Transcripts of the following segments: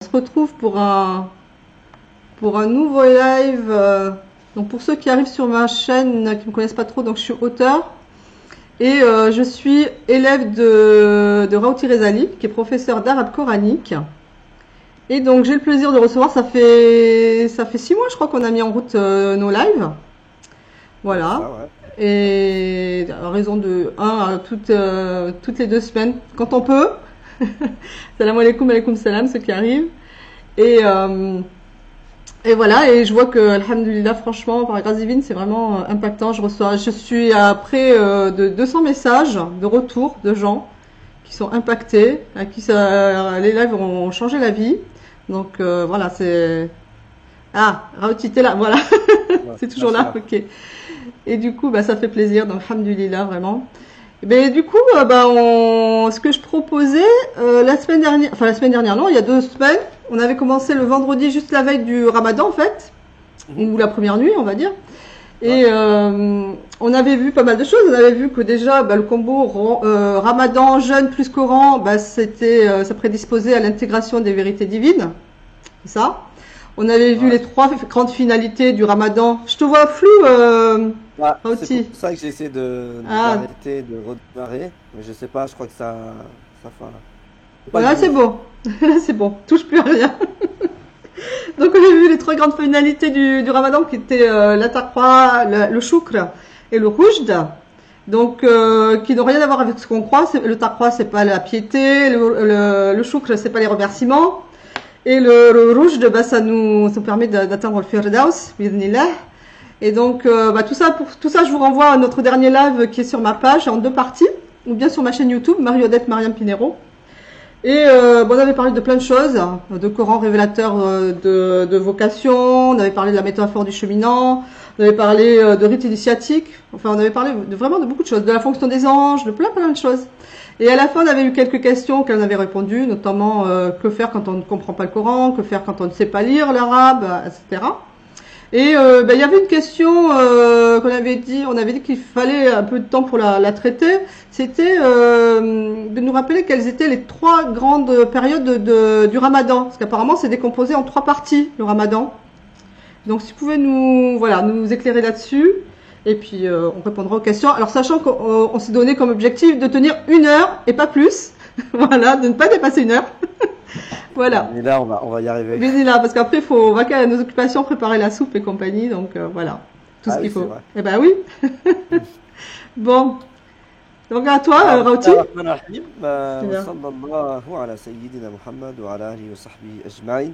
se retrouve pour un nouveau live. Donc pour ceux qui arrivent sur ma chaîne, qui me connaissent pas trop, donc je suis auteur et je suis élève de Raouti Rezali, qui est professeur d'arabe coranique. Et donc j'ai le plaisir de recevoir. Ça fait 6 mois, je crois, qu'on a mis en route nos lives. Voilà. Ça, ouais. Et à raison de toutes les 2 semaines, quand on peut. Salam alaikum, alaikum salam, ceux qui arrivent. Et voilà, et je vois que, alhamdoulilah, franchement, par la grâce divine, c'est vraiment impactant. Je suis à près de 200 messages de retour de gens qui sont impactés, à qui les lives ont changé la vie. Donc voilà, c'est... Ah, Raouti, t'es là, voilà. Ouais, C'est toujours là, machallah. ok. Et du coup, ça fait plaisir, donc alhamdoulilah, vraiment. Mais du coup, ce que je proposais la semaine dernière, non, il y a 2 semaines, on avait commencé le vendredi juste la veille du Ramadan en fait, Mhm. ou la première nuit, on va dire. Ouais. Et on avait vu pas mal de choses. On avait vu que déjà, le combo Ramadan, jeûne plus Coran, ça prédisposait à l'intégration des vérités divines. C'est ça. On avait vu Ouais. les 3 grandes finalités du Ramadan. Je te vois flou, Ouais, c'est pour Rauti. ça que j'essaie Ah, d'arrêter, de redémarrer. Mais je sais pas, je crois que ça fait. C'est pas que voilà, c'est j'ouvre. bon. Là, c'est bon. Touche plus à rien. Donc, on a vu les 3 grandes finalités du Ramadan qui étaient la taqwa, le shukr et le rujd. Donc, qui n'ont rien à voir avec ce qu'on croit. Le taqwa, c'est pas la piété. Le shukr, c'est pas les remerciements. Et le rujd, ça nous permet d'atteindre le firdaus, bismillah. Et donc, pour tout ça, je vous renvoie à notre dernier live qui est sur ma page en 2 parties, ou bien sur ma chaîne YouTube, Marie-Odette Mariam Pinero. Et on avait parlé de plein de choses, de Coran révélateur de vocation, on avait parlé de la métaphore du cheminant, on avait parlé de rite initiatique, enfin on avait parlé vraiment de beaucoup de choses, de la fonction des anges, de plein de choses. Et à la fin, on avait eu quelques questions auxquelles on avait répondu, notamment que faire quand on ne comprend pas le Coran, que faire quand on ne sait pas lire l'arabe, etc. Et il y avait une question on avait dit qu'il fallait un peu de temps pour la traiter. C'était de nous rappeler quelles étaient les 3 grandes périodes du Ramadan, parce qu'apparemment c'est décomposé en 3 parties le Ramadan. Donc si vous pouvez nous éclairer là-dessus, et puis on répondra aux questions. Alors sachant qu'on s'est donné comme objectif de tenir 1 heure et pas plus, voilà, de ne pas dépasser 1 heure. Voilà. Mais là, on va y arriver. Mais là, parce qu'après, il faut vaquer à nos occupations, préparer la soupe et compagnie, donc voilà, tout ce Ah qu'il oui, c'est faut. vrai. Eh ben oui. Bon, donc à toi, Alors, Rauti. bismillah ar-Rahman ar-Rahim. C'est Wa bien. sallallahu ala sayyidina Muhammad wa ala alihi wa sahbihi ajma'in.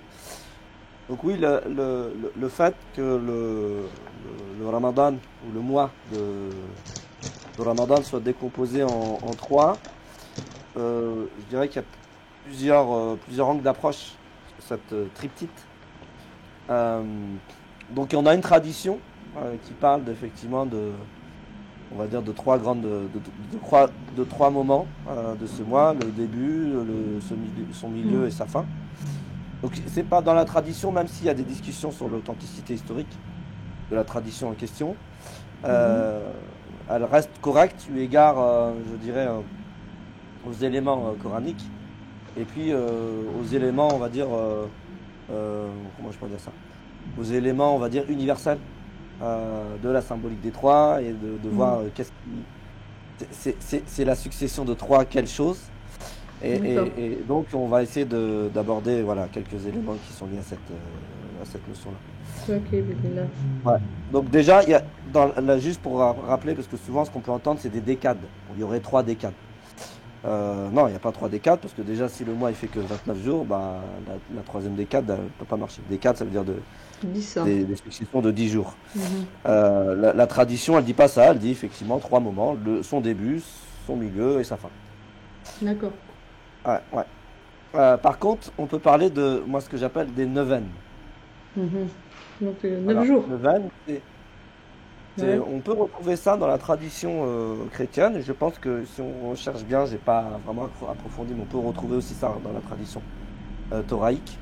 Donc oui, le fait que le Ramadan, ou le mois de Ramadan soit décomposé en 3, je dirais qu'il y a plusieurs angles d'approche sur cette triptyque. Euh, donc on a une tradition qui parle effectivement on va dire de 3 grandes, de 3 moments de ce mois, le début, son milieu et sa fin. Donc c'est pas dans la tradition, même s'il y a des discussions sur l'authenticité historique de la tradition en question, Mhm. elle reste correcte eu égard, je dirais, aux éléments coraniques et puis aux éléments, on va dire, comment je peux dire ça, aux éléments, on va dire, universels de la symbolique des 3 et de voir Mhm. qu'est-ce qui, c'est la succession de 3 quelle chose. D'accord. Et donc, on va essayer d'aborder voilà, quelques éléments qui sont liés à cette notion-là. Ok, bismillah. Ouais. Donc déjà, il y a, là, juste pour rappeler, parce que souvent, ce qu'on peut entendre, c'est des décades. Il y aurait 3 décades. Non, il n'y a pas 3 décades, parce que déjà, si le mois il fait que 29 jours, la troisième décade ne peut pas marcher. Décade, ça veut dire Dis ça. des successions de 10 jours. Mhm. La tradition, elle dit pas ça, elle dit effectivement 3 moments, son début, son milieu et sa fin. D'accord. Ouais, ouais. Par contre, on peut parler de moi ce que j'appelle des neuvaines. Mhm. Donc 9 Voilà, jours. neuvaines, Ouais. on peut retrouver ça dans la tradition chrétienne. Et je pense que si on recherche bien, j'ai pas vraiment approfondi, mais on peut retrouver aussi ça dans la tradition thoraïque.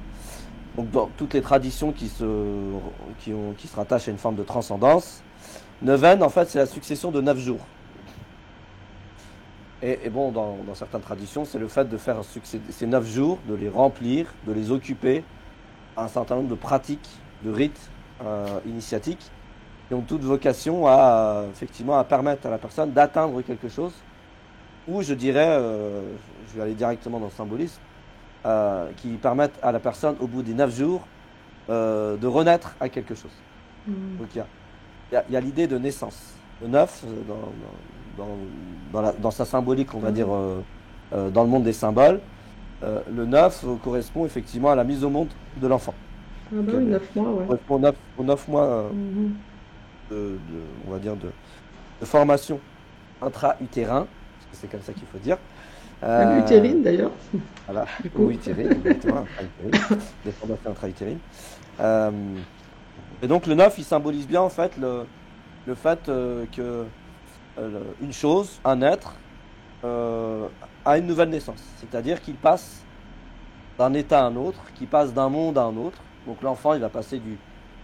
Donc dans toutes les traditions qui se rattachent à une forme de transcendance, neuvaine en fait c'est la succession de 9 jours. Et bon, dans certaines traditions, c'est le fait de faire succéder ces 9 jours, de les remplir, de les occuper à un certain nombre de pratiques, de rites initiatiques, qui ont toute vocation à, effectivement, à permettre à la personne d'atteindre quelque chose, ou je dirais, je vais aller directement dans le symbolisme, qui permettent à la personne, au bout des 9 jours, de renaître à quelque chose. Donc il y a l'idée de naissance. Le 9, dans sa symbolique, on va dire, dans le monde des symboles, le 9 correspond effectivement à la mise au monde de l'enfant. Ah bah oui, 9 mois, ouais. Correspond aux 9 mois, on va dire, de formation intra-utérin, parce que c'est comme ça qu'il faut dire. Même utérine d'ailleurs. Voilà, ou utérine, exactement, intra-utérine, des formations intra-utérines. Et donc le 9, il symbolise bien en fait le fait que une chose, un être, a une nouvelle naissance. C'est-à-dire qu'il passe d'un état à un autre, qu'il passe d'un monde à un autre. Donc l'enfant, il va passer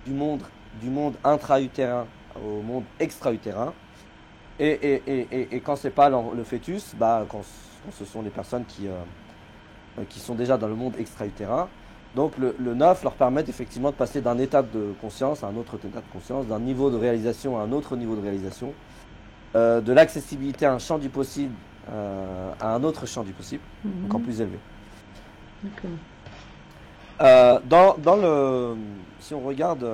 du monde intra-utérin au monde extra-utérin. Et quand c'est pas le fœtus, quand ce sont les personnes qui sont déjà dans le monde extra-utérin, donc le 9 leur permet effectivement de passer d'un état de conscience à un autre état de conscience, d'un niveau de réalisation à un autre niveau de réalisation, de l'accessibilité à un champ du possible à un autre champ du possible, encore plus élevé. D'accord. Si on regarde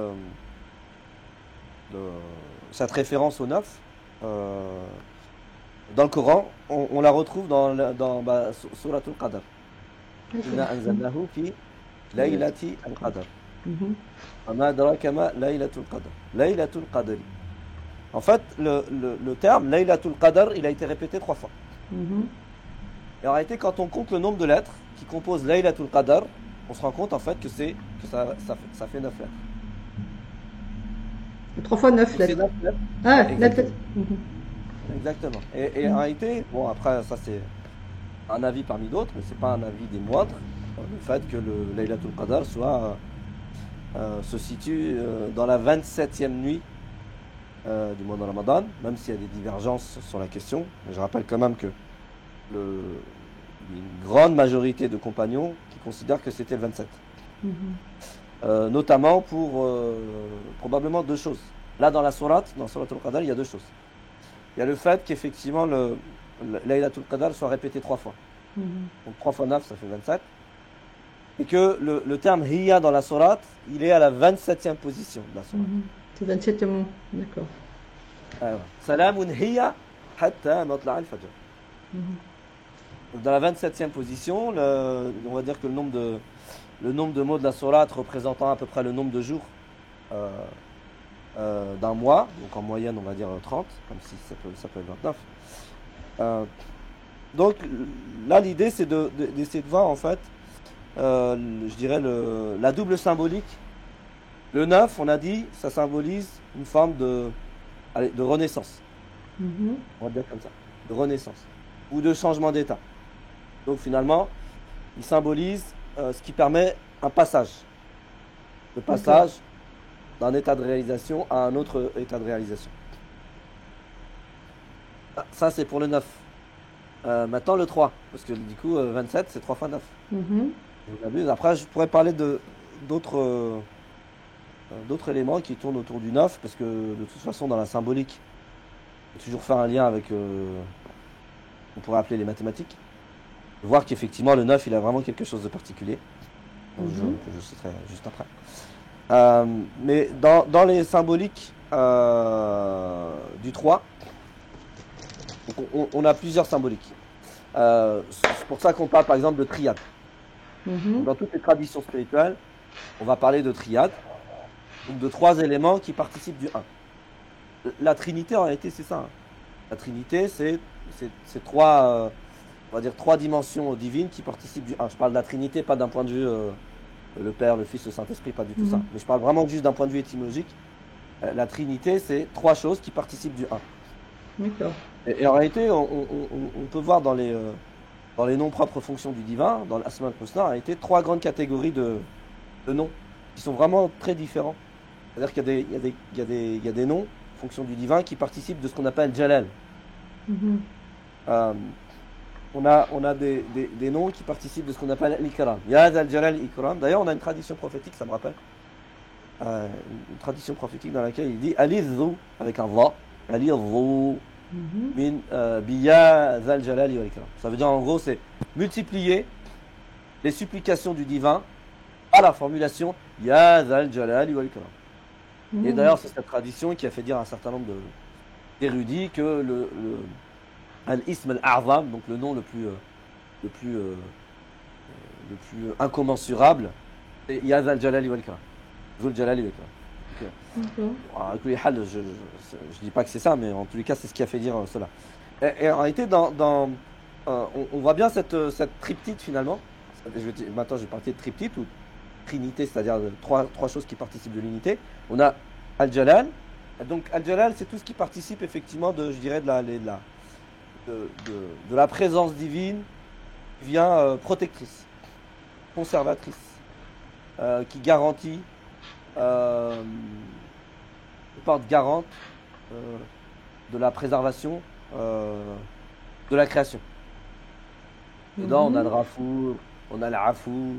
cette référence au 9, dans le Coran, on la retrouve dans Suratul Qadr. Inna anzalnahu fi laylati al-qadr. Ama adraka ma laylatul qadr. Laylatul qadr. En fait, le terme Laylatul Qadr, il a été répété 3 fois. Et en réalité, quand on compte le nombre de lettres qui composent Laylatul Qadr, on se rend compte en fait que ça fait 9 lettres. 3 fois 9 lettres. 9 lettres. Ah, exactement. Exactement. Et en réalité, bon après ça c'est un avis parmi d'autres, mais c'est pas un avis des moindres, le fait que le Laylatul Qadr se situe dans la 27e nuit du mois de Ramadan, même s'il y a des divergences sur la question. Mais je rappelle quand même que une grande majorité de compagnons qui considèrent que c'était le 27. Notamment pour probablement 2 choses. Là dans Surat al-Qadr, il y a 2 choses. Il y a le fait qu'effectivement le Laylatul Qadr soit répété 3 fois. Donc 3 fois 9, ça fait 27. Et que le terme Hiya dans la Surat, il est à la 27e position de la Surat. C'est 27e, d'accord. Salamun Hiya hatta matla' al-fajr. Dans la 27e position, on va dire que le nombre de mots de la Sourate représentant à peu près le nombre de jours d'un mois, donc en moyenne on va dire 30, comme si ça peut être 29. Donc là l'idée c'est d'essayer de voir en fait, je dirais la double symbolique. Le 9, on a dit, ça symbolise une forme de renaissance. On va dire comme ça, de renaissance ou de changement d'état. Donc finalement, il symbolise ce qui permet un passage. Le passage d'un état de réalisation à un autre état de réalisation. Ça, c'est pour le 9. Maintenant, le 3. Parce que du coup, 27, c'est 3 fois 9. Après, je pourrais parler d'autres éléments qui tournent autour du 9. Parce que de toute façon, dans la symbolique, il faut toujours faire un lien avec, on pourrait appeler les mathématiques. Voir qu'effectivement, le 9, il a vraiment quelque chose de particulier. Je citerai juste après. Mais dans les symboliques du 3, on a plusieurs symboliques. C'est pour ça qu'on parle par exemple de triade. Dans toutes les traditions spirituelles, on va parler de triade, donc de 3 éléments qui participent du 1. La Trinité, en réalité, c'est ça. La Trinité, c'est 3, on va dire 3 dimensions divines qui participent du 1. Je parle de la Trinité, pas d'un point de vue le Père, le Fils, le Saint-Esprit, pas du tout ça. Mais je parle vraiment juste d'un point de vue étymologique. La Trinité, c'est 3 choses qui participent du 1. D'accord. Et en réalité, on peut voir dans les noms propres fonctions du divin, dans l'Asma al-Husna, en réalité, 3 grandes catégories de noms qui sont vraiment très différents. C'est-à-dire qu'il y a des noms, fonctions du divin, qui participent de ce qu'on appelle Jalal. on a des noms qui participent de ce qu'on appelle l'ikram. Ya Zal Jalal Ikram. D'ailleurs, on a une tradition prophétique, ça me rappelle. Une tradition prophétique dans laquelle il dit Alizzu, avec un va, Alizzu, min biya Zal Jalal Ikram. Ça veut dire en gros, c'est multiplier les supplications du divin à la formulation Ya Zal Jalal Ikram. Et d'ailleurs, c'est cette tradition qui a fait dire à un certain nombre d'érudits que Al-Ism al-A'zam, donc le nom le plus incommensurable, c'est Ya Zal Jalali wal Ikram. Zul Jalali wal Ikram. Je ne dis pas que c'est ça, mais en tous les cas, c'est ce qui a fait dire cela. Et en réalité, on voit bien cette triptyque finalement. Maintenant, je vais parler de triptyque ou trinité, c'est-à-dire trois choses qui participent de l'unité. On a Al-Jalal. Donc Al-Jalal, c'est tout ce qui participe effectivement de la présence divine qui vient protectrice, conservatrice, qui garantit, porte garante de la préservation de la création. Dedans, on a le Rafou, on a l'Afou,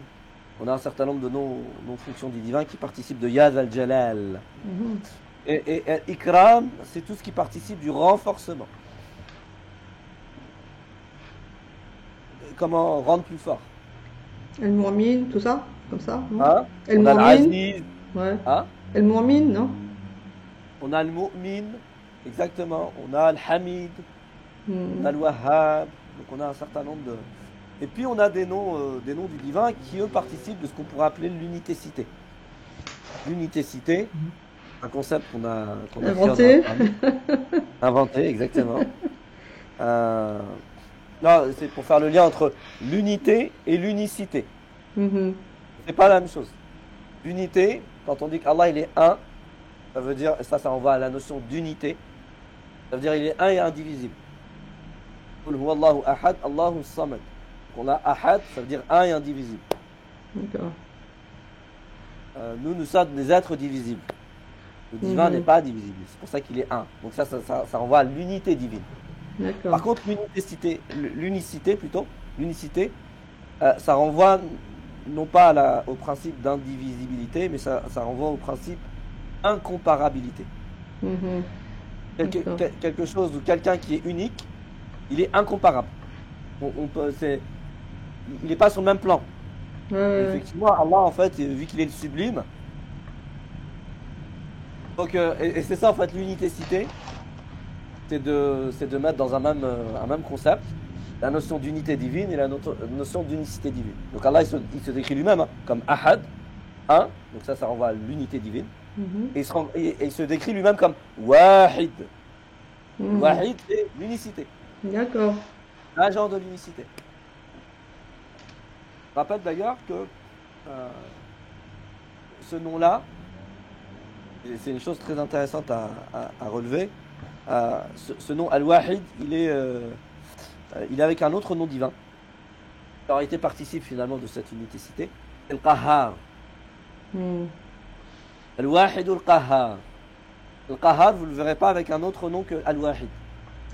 on a un certain nombre de non-fonctions du divin qui participent de Yaz al-Jalal. Et Ikram, c'est tout ce qui participe du renforcement. Comment rendre plus fort. El Mu'min, tout ça, comme ça. Hein? El On a Mu'min. l'Aziz. Ouais. Hein? El Mu'min, non? On a le Mu'min, exactement. On a le Hamid. On a le Wahhab. Donc on a un certain nombre de... Et puis on a des noms du divin qui eux participent de ce qu'on pourrait appeler l'unitécité. L'unitécité, un concept qu'on a Inventé. Inventé, exactement. Non, c'est pour faire le lien entre l'unité et l'unicité. C'est pas la même chose. L'unité, quand on dit qu'Allah il est un, ça veut dire, ça renvoie à la notion d'unité. Ça veut dire il est un et indivisible. Qul huwa Allahu ahad, Allahu samad. On a ahad, ça veut dire un et indivisible. D'accord. Nous sommes des êtres divisibles. Le divin n'est pas divisible, c'est pour ça qu'il est un. Donc ça renvoie à l'unité divine. D'accord. Par contre, l'unicité, ça renvoie non pas au principe d'indivisibilité, mais ça renvoie au principe incomparabilité. Quelque chose ou quelqu'un qui est unique, il est incomparable. Il n'est pas sur le même plan. Effectivement, Allah, en fait, vu qu'il est le sublime, donc, et c'est ça, en fait, l'unitécité, c'est de mettre dans un même concept la notion d'unité divine et la notion d'unicité divine. Donc Allah, il se décrit lui-même comme Ahad, un, donc ça renvoie à l'unité divine, et il se décrit lui-même comme Wahid. Wahid, c'est l'unicité. D'accord. L'agent de l'unicité. Je rappelle d'ailleurs que ce nom-là, et c'est une chose très intéressante à relever, ce nom Al-Wahid, il est avec un autre nom divin. Il aurait été participe finalement de cette unitécité. Al-Qahhar. Al-Wahid Al-Qahhar. Al-Qahhar, vous ne le verrez pas avec un autre nom que Al-Wahid.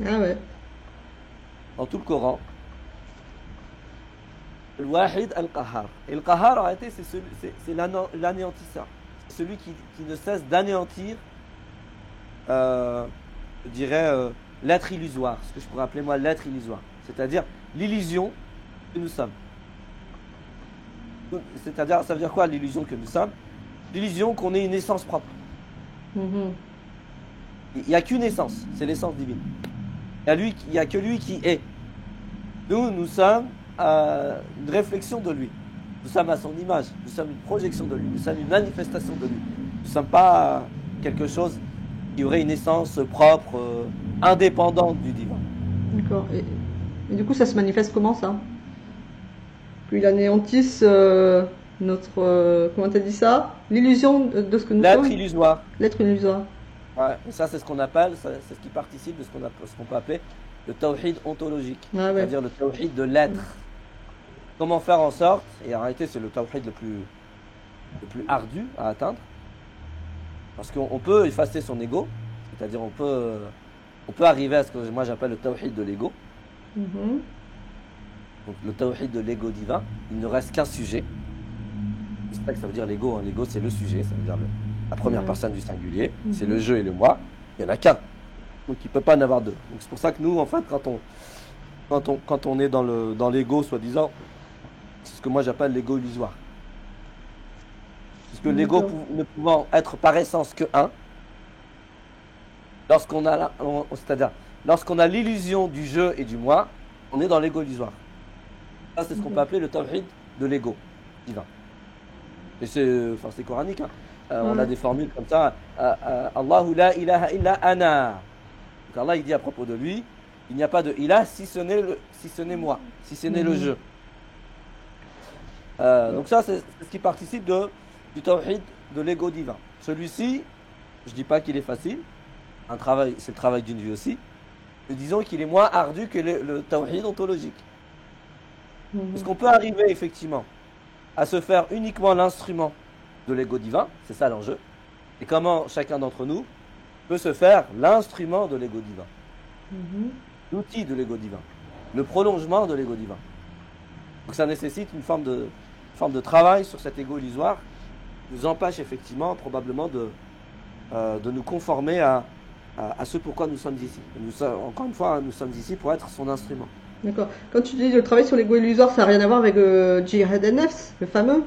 Ah ouais. Dans tout le Coran. Al-Wahid Al-Qahhar. Et le Qahhar, en réalité, c'est l'anéantisseur. C'est celui qui ne cesse d'anéantir, je dirais, l'être illusoire. Ce que je pourrais appeler moi l'être illusoire. C'est-à-dire l'illusion que nous sommes. C'est-à-dire, ça veut dire quoi l'illusion que nous sommes? L'illusion qu'on ait une essence propre. Il n'y a qu'une essence, c'est l'essence divine. Il n'y a que lui qui est. Nous sommes une réflexion de lui. Nous sommes à son image. Nous sommes une projection de lui. Nous sommes une manifestation de lui. Nous ne sommes pas quelque chose qui aurait une essence propre, indépendante du divin. D'accord. Et du coup, ça se manifeste comment ça? Puis il anéantisse notre... comment t'as dit ça? L'illusion de ce que nous sommes. L'être illusoire. L'être illusoire. Ouais, et ça c'est ce qu'on appelle, c'est ce qui participe de ce qu'on peut appeler le tawhid ontologique, c'est-à-dire le tawhid de l'être. Comment faire en sorte, et en réalité c'est le tawhid le plus ardu à atteindre, parce qu'on peut effacer son ego, c'est-à-dire on peut arriver à ce que moi j'appelle le tawhid de l'ego, Donc le tawhid de l'ego divin, il ne reste qu'un sujet. C'est ça que ça veut dire l'ego. Hein. L'ego, c'est le sujet, ça veut dire la première personne du singulier. C'est le je et le moi. Il n'y en a qu'un. Donc il ne peut pas en avoir deux. Donc c'est pour ça que nous, en fait, quand on est dans l'ego, soi-disant, c'est ce que moi j'appelle l'ego illusoire. Puisque l'ego ne pouvant être par essence que un, c'est-à-dire lorsqu'on a l'illusion du je et du moi, on est dans l'ego illusoire. Ça, c'est ce qu'on peut appeler le tawhid de l'ego divin. Et c'est coranique. Hein. On a des formules comme ça. Allahu la ilaha illa ana. Donc Allah, il dit à propos de lui, il n'y a pas de ilah si ce n'est moi, si ce n'est le je. Donc ça, c'est ce qui participe du tawhid de l'ego divin. Celui-ci, je ne dis pas qu'il est facile. C'est le travail d'une vie aussi. Mais disons qu'il est moins ardu que le tawhid ontologique. Parce qu'on peut arriver effectivement à se faire uniquement l'instrument de l'ego divin, c'est ça l'enjeu. Et comment chacun d'entre nous peut se faire l'instrument de l'ego divin, l'outil de l'ego divin, le prolongement de l'ego divin. Donc ça nécessite une forme de travail sur cet ego illusoire qui nous empêche effectivement probablement de nous conformer à ce pourquoi nous sommes ici. Encore une fois, nous sommes ici pour être son instrument. D'accord. Quand tu dis le travail sur l'ego illusoire, ça n'a rien à voir avec Jihad an-Nafs, le fameux?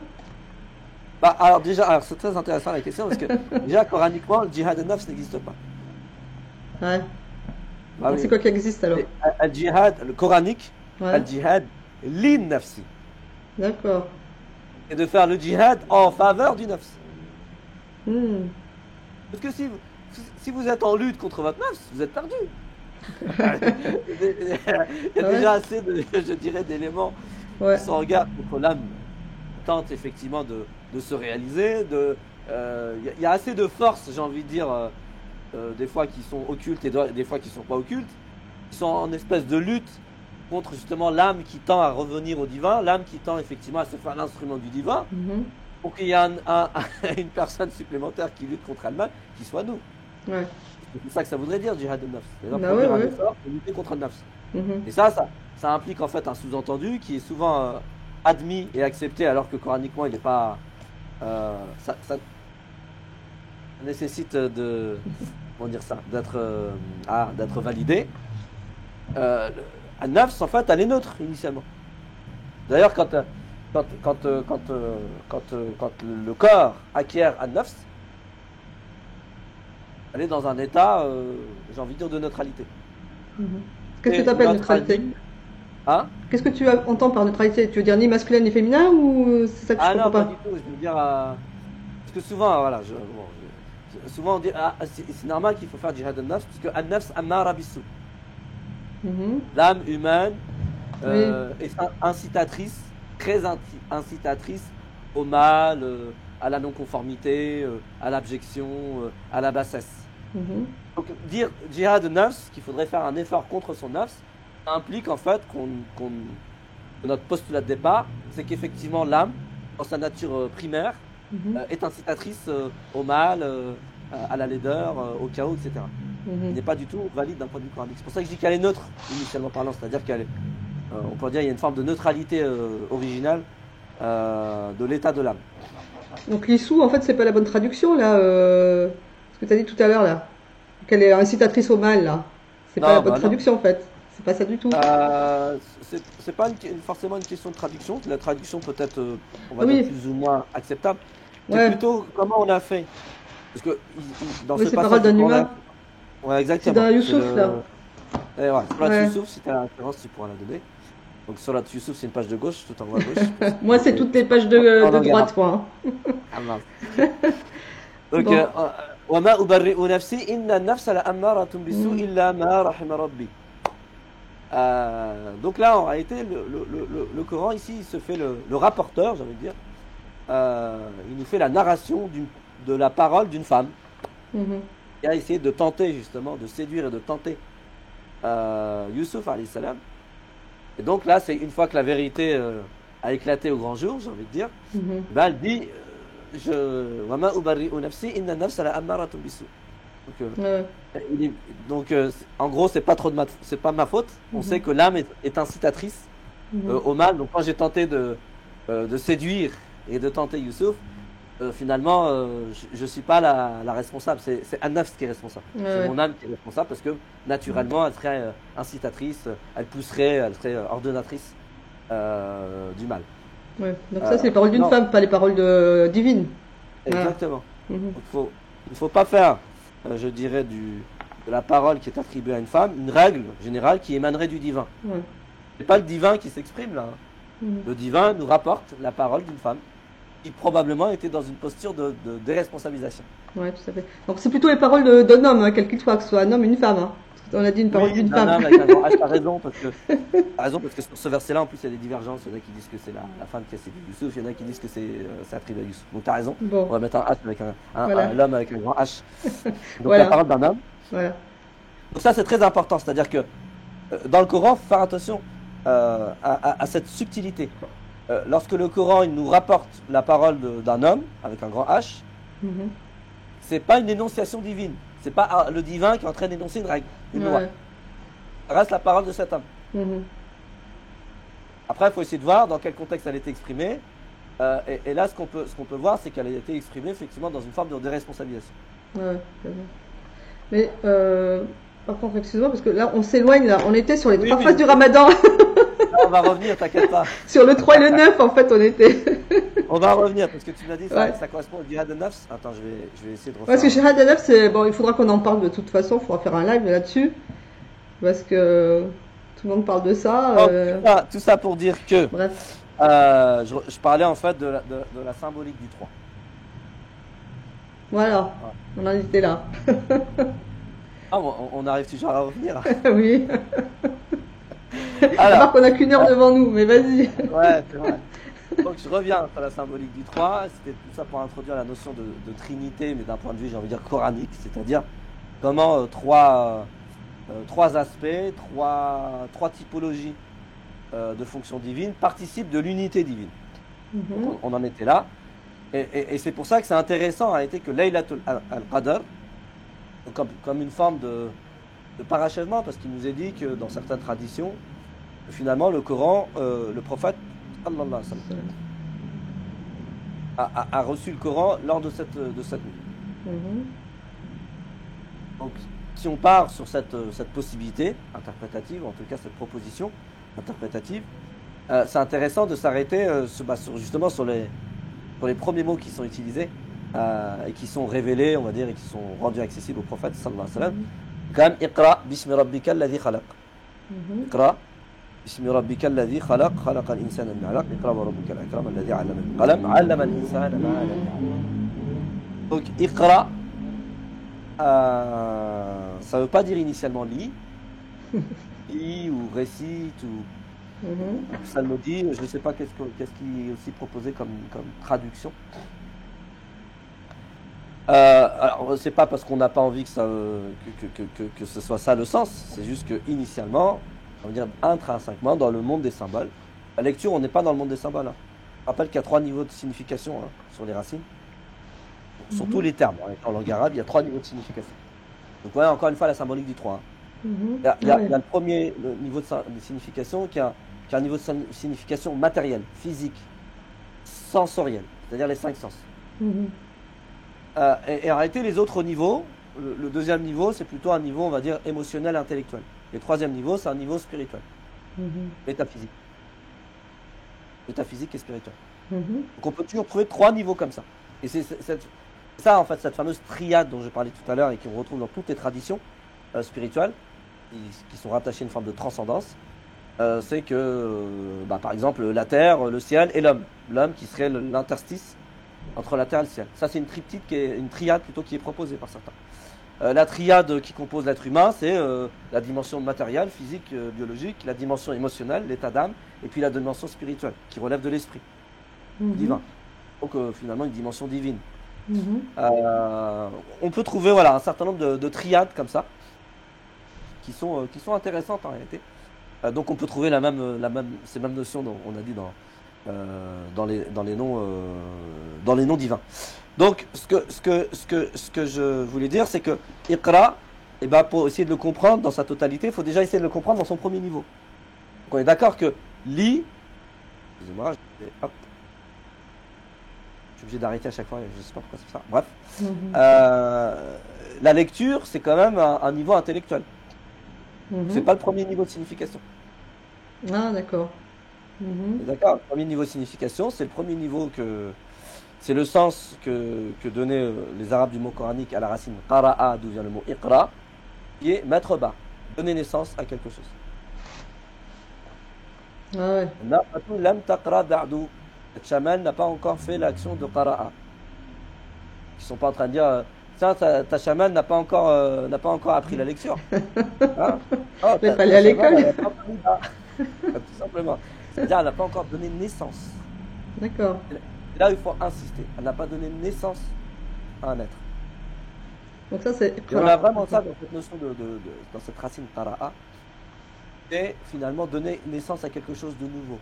Alors c'est très intéressant la question parce que déjà coraniquement, le Jihad an-Nafs n'existe pas. Ouais. C'est quoi qui existe alors? Al-Jihad, le coranique, Al-Jihad lin-Nafsi. D'accord. Et de faire le Jihad en faveur du Nafs. Parce que si vous êtes en lutte contre votre Nafs, vous êtes perdu. Il y a déjà assez d'éléments qui sont en garde contre l'âme tente effectivement de se réaliser. Il y a assez de forces, j'ai envie de dire, des fois qui sont occultes et des fois qui ne sont pas occultes, qui sont en espèce de lutte contre justement l'âme qui tend à revenir au divin, l'âme qui tend effectivement à se faire l'instrument du divin, pour qu'il y ait une personne supplémentaire qui lutte contre elle-même, qui soit nous. Ouais. C'est ça que ça voudrait dire, Jihad an-Nafs. C'est-à-dire un effort pour lutter contre le Nafs. Et ça implique en fait un sous-entendu qui est souvent admis et accepté alors que coraniquement il n'est pas... ça nécessite d'être validé. An-Nafs en fait elle est neutre initialement. D'ailleurs quand le corps acquiert An-Nafs, elle est dans un état, j'ai envie de dire, de neutralité. Qu'est-ce que tu appelles neutralité? Hein? Qu'est-ce que tu entends par neutralité? Tu veux dire ni masculin ni féminin ou c'est ça que je comprends pas? Ah non, pas du tout. Je veux dire, parce que souvent, voilà, souvent on dit, c'est normal qu'il faut faire Jihad an-Nafs, parce que an-Nafs ammara bis-sou. L'âme humaine est incitatrice, très incitatrice au mal, à la non-conformité, à l'abjection, à la bassesse. Donc dire Jihad an-Nafs, qu'il faudrait faire un effort contre son nafs, ça implique en fait que notre postulat de départ, c'est qu'effectivement l'âme, dans sa nature primaire, est incitatrice au mal, à la laideur, au chaos, etc. Elle n'est pas du tout valide d'un point de vue coranique. C'est pour ça que je dis qu'elle est neutre, initialement parlant, c'est-à-dire on peut dire qu'il y a une forme de neutralité originale de l'état de l'âme. Donc l'issou, en fait, c'est pas la bonne traduction, là, ce que tu as dit tout à l'heure, là. Qu'elle est incitatrice au mal, là. C'est pas la bonne traduction, en fait. C'est pas ça du tout. C'est pas forcément une question de traduction. La traduction peut être, on va dire, plus ou moins acceptable. C'est plutôt comment on a fait. Parce que dans ce c'est parole d'un humain. Ouais, exactement. C'est dans Youssouf, là. Surat Youssouf, si tu as la référence, tu pourras la donner. Donc Surat Youssouf, c'est une page de gauche, tout en haut à gauche. Moi, c'est toutes les pages de droite, moi. Ah mince. Donc, وَمَا أُبَرِّئُ نَفْسِي إِنَّ النَّفْسَ لَأَمَّارَةٌ بِالسُّوءِ إِلَّا مَا رَحِمَ رَبِّي. Donc là, en réalité, le Coran, ici, il se fait le rapporteur, j'ai envie de dire. Il nous fait la narration de la parole d'une femme qui a essayé de tenter, justement, de séduire et de tenter Youssouf, alayhi salam. Et donc là, c'est une fois que la vérité a éclaté au grand jour, j'ai envie de dire, ben, elle dit وَمَا أُبَرِّئُ نَفْسِي إِنَّ النَّفْسَ لَأَمَّارَةٌ بِالسُّوءِ. Donc en gros, c'est pas ma faute. On sait que l'âme est incitatrice au mal. Donc quand j'ai tenté de séduire et de tenter Youssouf, finalement, je ne suis pas la responsable. C'est An-Nafs qui est responsable. C'est mon âme qui est responsable parce que naturellement, elle serait incitatrice, elle pousserait, elle serait ordonnatrice du mal. Ouais. Donc ça, c'est les paroles d'une femme, pas les paroles divines. Exactement. Donc, il ne faut pas faire, je dirais, de la parole qui est attribuée à une femme, une règle générale qui émanerait du divin. Ouais. Ce n'est pas le divin qui s'exprime là. Le divin nous rapporte la parole d'une femme qui probablement était dans une posture de déresponsabilisation. Oui, tout à fait. Donc c'est plutôt les paroles d'un homme, hein, quel qu'il soit, que ce soit un homme ou une femme. Hein. On a dit une parole d'une femme. Homme avec un grand H, t'as raison, parce que sur ce verset-là, en plus, il y a des divergences. Il y en a qui disent que c'est la femme qui a séduit Youssouf, il y en a qui disent que c'est attribué à Youssouf. Donc t'as raison. Bon. On va mettre un H avec l'homme avec un grand H. Donc la parole d'un homme. Voilà. Donc ça, c'est très important. C'est-à-dire que dans le Coran, il faut faire attention à cette subtilité. Lorsque le Coran il nous rapporte la parole d'un homme avec un grand H, c'est pas une énonciation divine. C'est pas le divin qui est en train d'énoncer une règle, une loi. Ça reste la parole de cet homme. Après, il faut essayer de voir dans quel contexte elle a été exprimée. Et là, ce qu'on peut voir, c'est qu'elle a été exprimée effectivement dans une forme de déresponsabilisation. Ouais, mais par contre, excuse-moi, parce que là, on s'éloigne. Là, on était sur les trois phases du Ramadan. On va revenir, t'inquiète pas. Sur le 3 et le 9, en fait, on était. On va revenir, parce que tu m'as dit ça correspond au Jihad an-Nafs. Attends, je vais essayer de refaire. Parce que Jihad an-Nafs, c'est bon, il faudra qu'on en parle de toute façon. Il faudra faire un live là-dessus. Parce que tout le monde parle de ça. Tout ça pour dire que. Bref. Je parlais en fait de la symbolique du 3. Voilà, on en était là. On arrive toujours à revenir. Oui. Alors qu'on n'a qu'une heure devant nous, mais vas-y. Ouais, c'est vrai. Donc je reviens sur la symbolique du 3. C'était tout ça pour introduire la notion de trinité, mais d'un point de vue, j'ai envie de dire, coranique, c'est-à-dire comment trois aspects, trois typologies de fonctions divines participent de l'unité divine. Donc, on en était là. Et c'est pour ça que c'est intéressant en réalité que Laylatul al-Qadr, comme une forme de parachèvement, parce qu'il nous est dit que dans certaines traditions, finalement le Coran, le prophète a reçu le Coran lors de cette nuit. Donc si on part sur cette possibilité interprétative, en tout cas cette proposition interprétative, c'est intéressant de s'arrêter justement sur les premiers mots qui sont utilisés et qui sont révélés, on va dire, et qui sont rendus accessibles au prophète sallallahu alayhi wa sallam. Comme Iqra bismi rabbika alladhi khalaq. Iqra bismi rabbika alladhi khalaq, khalaqa al-insana min 'alaq, Iqra wa rabbuka al-akram alladhi 'allama bil-qalam, 'allama al-insana ma lam ya'lam. Donc Iqra, ça ne veut pas dire initialement lis, lis ou récite ou psalmodie, je ne sais pas qu'est-ce qui est aussi proposé comme traduction. Alors, c'est pas parce qu'on n'a pas envie que ce soit ça le sens, c'est juste que initialement, on va dire intrinsèquement, dans le monde des symboles, la lecture, on n'est pas dans le monde des symboles. Je rappelle qu'il y a 3 niveaux de signification sur les racines. Sur tous les termes, en langue arabe, il y a 3 niveaux de signification. Donc voilà, encore une fois, la symbolique du 3. Il y a le premier niveau de signification qui a un niveau de signification matérielle, physique, sensorielle, c'est-à-dire les 5 sens. Et en réalité, les autres niveaux, le deuxième niveau, c'est plutôt un niveau, on va dire, émotionnel, intellectuel. Et le troisième niveau, c'est un niveau spirituel, métaphysique. Métaphysique et spirituel. Donc on peut toujours trouver 3 niveaux comme ça. Et c'est ça, en fait, cette fameuse triade dont je parlais tout à l'heure et qu'on retrouve dans toutes les traditions spirituelles, qui sont rattachées à une forme de transcendance. C'est que, par exemple, la terre, le ciel et l'homme. L'homme qui serait l'interstice entre la terre et le ciel. Ça, c'est une triptyque, une triade plutôt qui est proposée par certains. La triade qui compose l'être humain, c'est la dimension matérielle, physique, biologique, la dimension émotionnelle, l'état d'âme, et puis la dimension spirituelle, qui relève de l'esprit divin. Donc, finalement, une dimension divine. On peut trouver un certain nombre de triades comme ça, qui sont intéressantes en réalité. Donc on peut trouver ces mêmes notions dont on a dit dans les noms divins. Donc ce que je voulais dire, c'est que Iqra, pour essayer de le comprendre dans sa totalité, il faut déjà essayer de le comprendre dans son premier niveau. Donc on est d'accord que lit. Excusez-moi, hop. Je suis obligé d'arrêter à chaque fois, je ne sais pas pourquoi c'est ça. Bref. La lecture, c'est quand même un niveau intellectuel. C'est pas le premier niveau de signification. Ah, d'accord. D'accord? Le premier niveau de signification, c'est le premier niveau que. C'est le sens que donnaient les Arabes du mot coranique à la racine qara'a, d'où vient le mot iqra, qui est mettre bas, donner naissance à quelque chose. Ah ouais. Lam taqra ba'du. Le chaman n'a pas encore fait l'action de qara'a. Ils sont pas en train de dire tiens, ta chaman n'a pas encore appris la lecture. Hein? Oh, Elle n'est pas allée à l'école. Tout simplement. C'est-à-dire elle n'a pas encore donné naissance. D'accord. Et là, il faut insister. Elle n'a pas donné naissance à un être. Donc ça, c'est... Et on a vraiment ça dans cette notion dans cette racine qara'a. C'est finalement donner naissance à quelque chose de nouveau.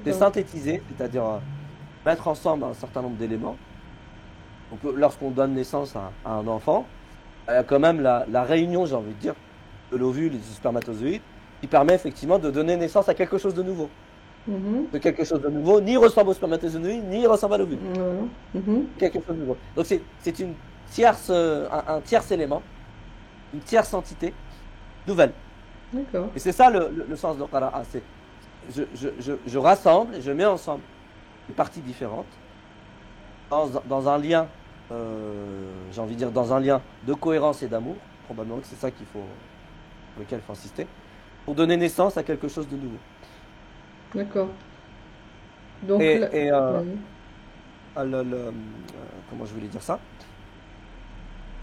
C'est synthétiser, c'est-à-dire mettre ensemble un certain nombre d'éléments. Donc, lorsqu'on donne naissance à un enfant, il y a quand même la réunion, j'ai envie de dire, de l'ovule et du spermatozoïde, qui permet effectivement de donner naissance à quelque chose de nouveau. De quelque chose de nouveau, ni ressemble au spermatozoïde, ni ressemble à l'ovule. Quelque chose de nouveau. Donc c'est une tierce, un tierce élément, une tierce entité nouvelle. D'accord. Et c'est ça le sens de qara'a. C'est je rassemble, je mets ensemble des parties différentes dans un lien, j'ai envie de dire dans un lien de cohérence et d'amour. Probablement que c'est ça sur lequel il faut insister, pour donner naissance à quelque chose de nouveau. D'accord. Donc, comment je voulais dire ça?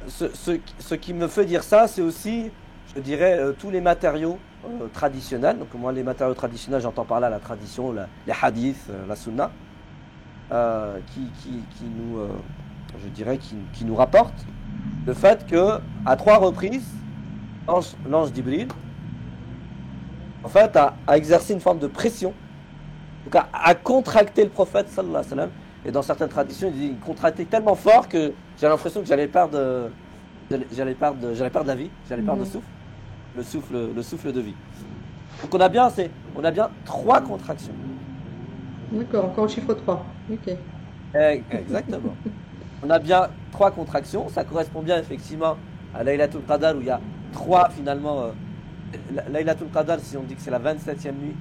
Ce qui me fait dire ça, c'est aussi, je dirais, tous les matériaux traditionnels. Donc moi, les matériaux traditionnels, j'entends par là la tradition, les hadiths, la sunna, qui nous, je dirais, qui nous rapporte le fait que à 3 reprises, l'ange d'Ibril, en fait, a exercé une forme de pression, donc a contracté le prophète sallallahu alayhi wa sallam. Et dans certaines traditions, il contractait tellement fort que j'ai l'impression que j'allais perdre la vie, j'allais perdre le souffle de vie. Donc on a bien 3 contractions. D'accord, encore le chiffre 3. Ok. Exactement. On a bien 3 contractions, ça correspond bien effectivement à Laylatul Qadr où il y a 3 finalement. Laylatul Qadr, si on dit que c'est la 27e nuit,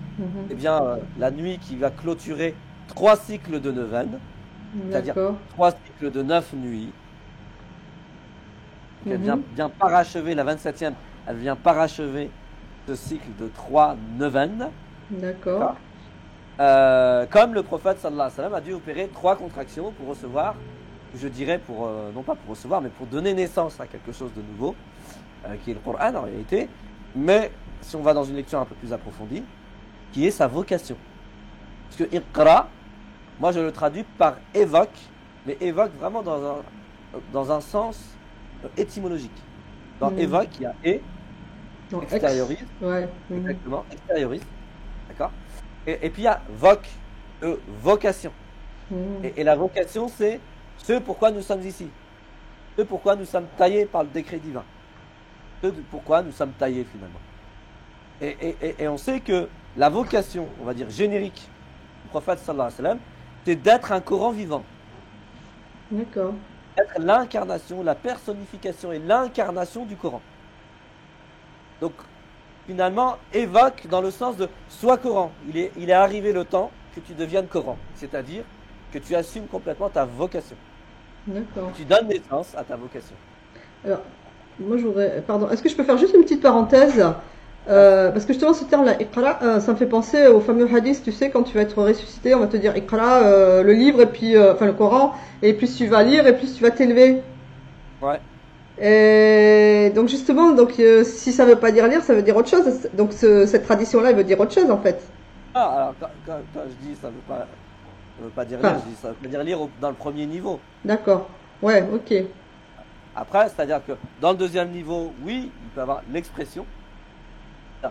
eh bien la nuit qui va clôturer 3 cycles de neuvaine, c'est-à-dire 3 cycles de 9 nuits. Elle vient parachever la 27e, elle vient parachever ce cycle de 3 neuvaines. D'accord. Comme le prophète sallallahu alayhi wa sallam a dû opérer 3 contractions pour recevoir, je dirais non pas pour recevoir, mais pour donner naissance à quelque chose de nouveau, qui est le Coran en réalité. Mais si on va dans une lecture un peu plus approfondie, qui est sa vocation. Parce que Iqra, moi je le traduis par évoque, mais évoque vraiment dans un sens étymologique. Dans évoque, il y a extériorise. Ouais. Exactement, extériorise. D'accord. Et puis il y a voque, vocation. Et la vocation, c'est ce pourquoi nous sommes ici. Ce pourquoi nous sommes taillés par le décret divin. Ce pourquoi nous sommes taillés finalement. Et on sait que la vocation, on va dire générique, du prophète sallallahu alayhi wa sallam, c'est d'être un Coran vivant. D'accord. Être l'incarnation, la personnification et l'incarnation du Coran. Donc, finalement, évoque dans le sens de sois Coran. Il est arrivé le temps que tu deviennes Coran. C'est-à-dire que tu assumes complètement ta vocation. D'accord. Tu donnes naissance à ta vocation. Alors, moi j'aurais... Pardon, est-ce que je peux faire juste une petite parenthèse parce que justement ce terme-là, Iqra, ça me fait penser au fameux hadith, tu sais, quand tu vas être ressuscité, on va te dire Iqra, le livre, et puis, enfin le Coran, et plus tu vas lire, et plus tu vas t'élever. Ouais. Et donc justement, si ça veut pas dire lire, ça veut dire autre chose. Donc cette tradition-là, elle veut dire autre chose en fait. Ah, alors quand je dis ça veut pas dire lire, je dis ça veut dire lire dans le premier niveau. D'accord. Ouais, ok. Après, c'est-à-dire que dans le deuxième niveau, oui, il peut y avoir l'expression, ou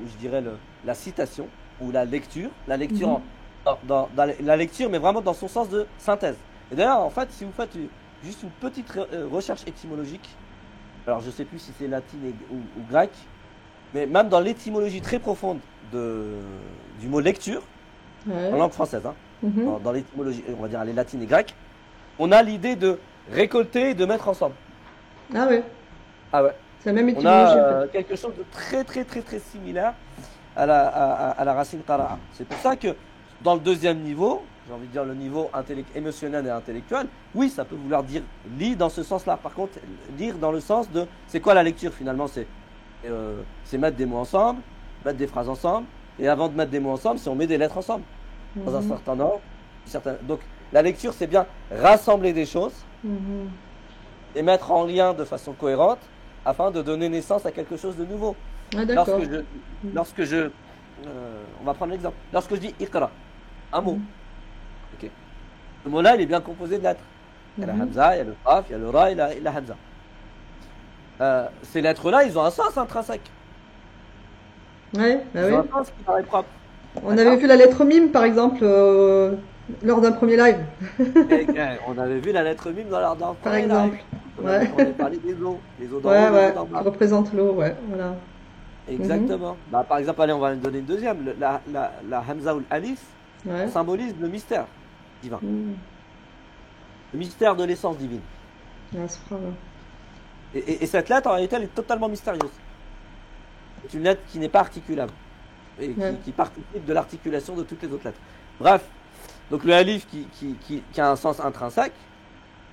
je dirais la citation, ou la lecture dans la lecture, mais vraiment dans son sens de synthèse. Et d'ailleurs, en fait, si vous faites juste une petite recherche étymologique, alors je ne sais plus si c'est latine ou grec, mais même dans l'étymologie très profonde du mot lecture, en Ouais. langue française, hein, Mhm. dans l'étymologie, on va dire les latines et grecques, on a l'idée de récolter et de mettre ensemble. Ah ouais, Ah ouais. c'est la même On a étymologie en fait. quelque chose de très très très très similaire à la racine qara'a. C'est pour ça que dans le deuxième niveau, j'ai envie de dire le niveau émotionnel et intellectuel, oui, ça peut vouloir dire lire dans ce sens-là. Par contre, lire dans le sens de c'est quoi la lecture finalement? C'est mettre des mots ensemble, mettre des phrases ensemble, et avant de mettre des mots ensemble, c'est on met des lettres ensemble dans un Mhm. certain ordre. Donc la lecture, c'est bien rassembler des choses Mhm. et mettre en lien de façon cohérente afin de donner naissance à quelque chose de nouveau. Ah Lorsque d'accord. je, lorsque je, on va prendre l'exemple. Lorsque je dis Iqra, un mot, Mhm. ok. Ce mot-là, il est bien composé de lettres. Il y a la Mhm. Hamza, il y a le Qaf, il y a le Ra et la Hamza. Ces lettres-là, ils ont un sens intrinsèque. Ouais, bah Ils ont un oui. sens qui leur est propre. On avait D'accord? vu la lettre mime par exemple lors d'un premier live, On avait vu la lettre mime dans le par premier live. exemple. Ouais. On avait parlé des os. Les os d'en Ouais, haut, les os ouais, d'en qui bas. représente l'eau, ouais, voilà. Mhm. Exactement. Bah, par exemple, allez, on va donner une deuxième. La Hamza ou l'Alif Ouais. symbolise le mystère divin. Mhm. Le mystère de l'essence divine. Ah, c'est pas grave. Et cette lettre, en réalité, elle est totalement mystérieuse. C'est une lettre qui n'est pas articulable. Et Ouais. qui participe de l'articulation de toutes les autres lettres. Bref, donc le Alif qui a un sens intrinsèque,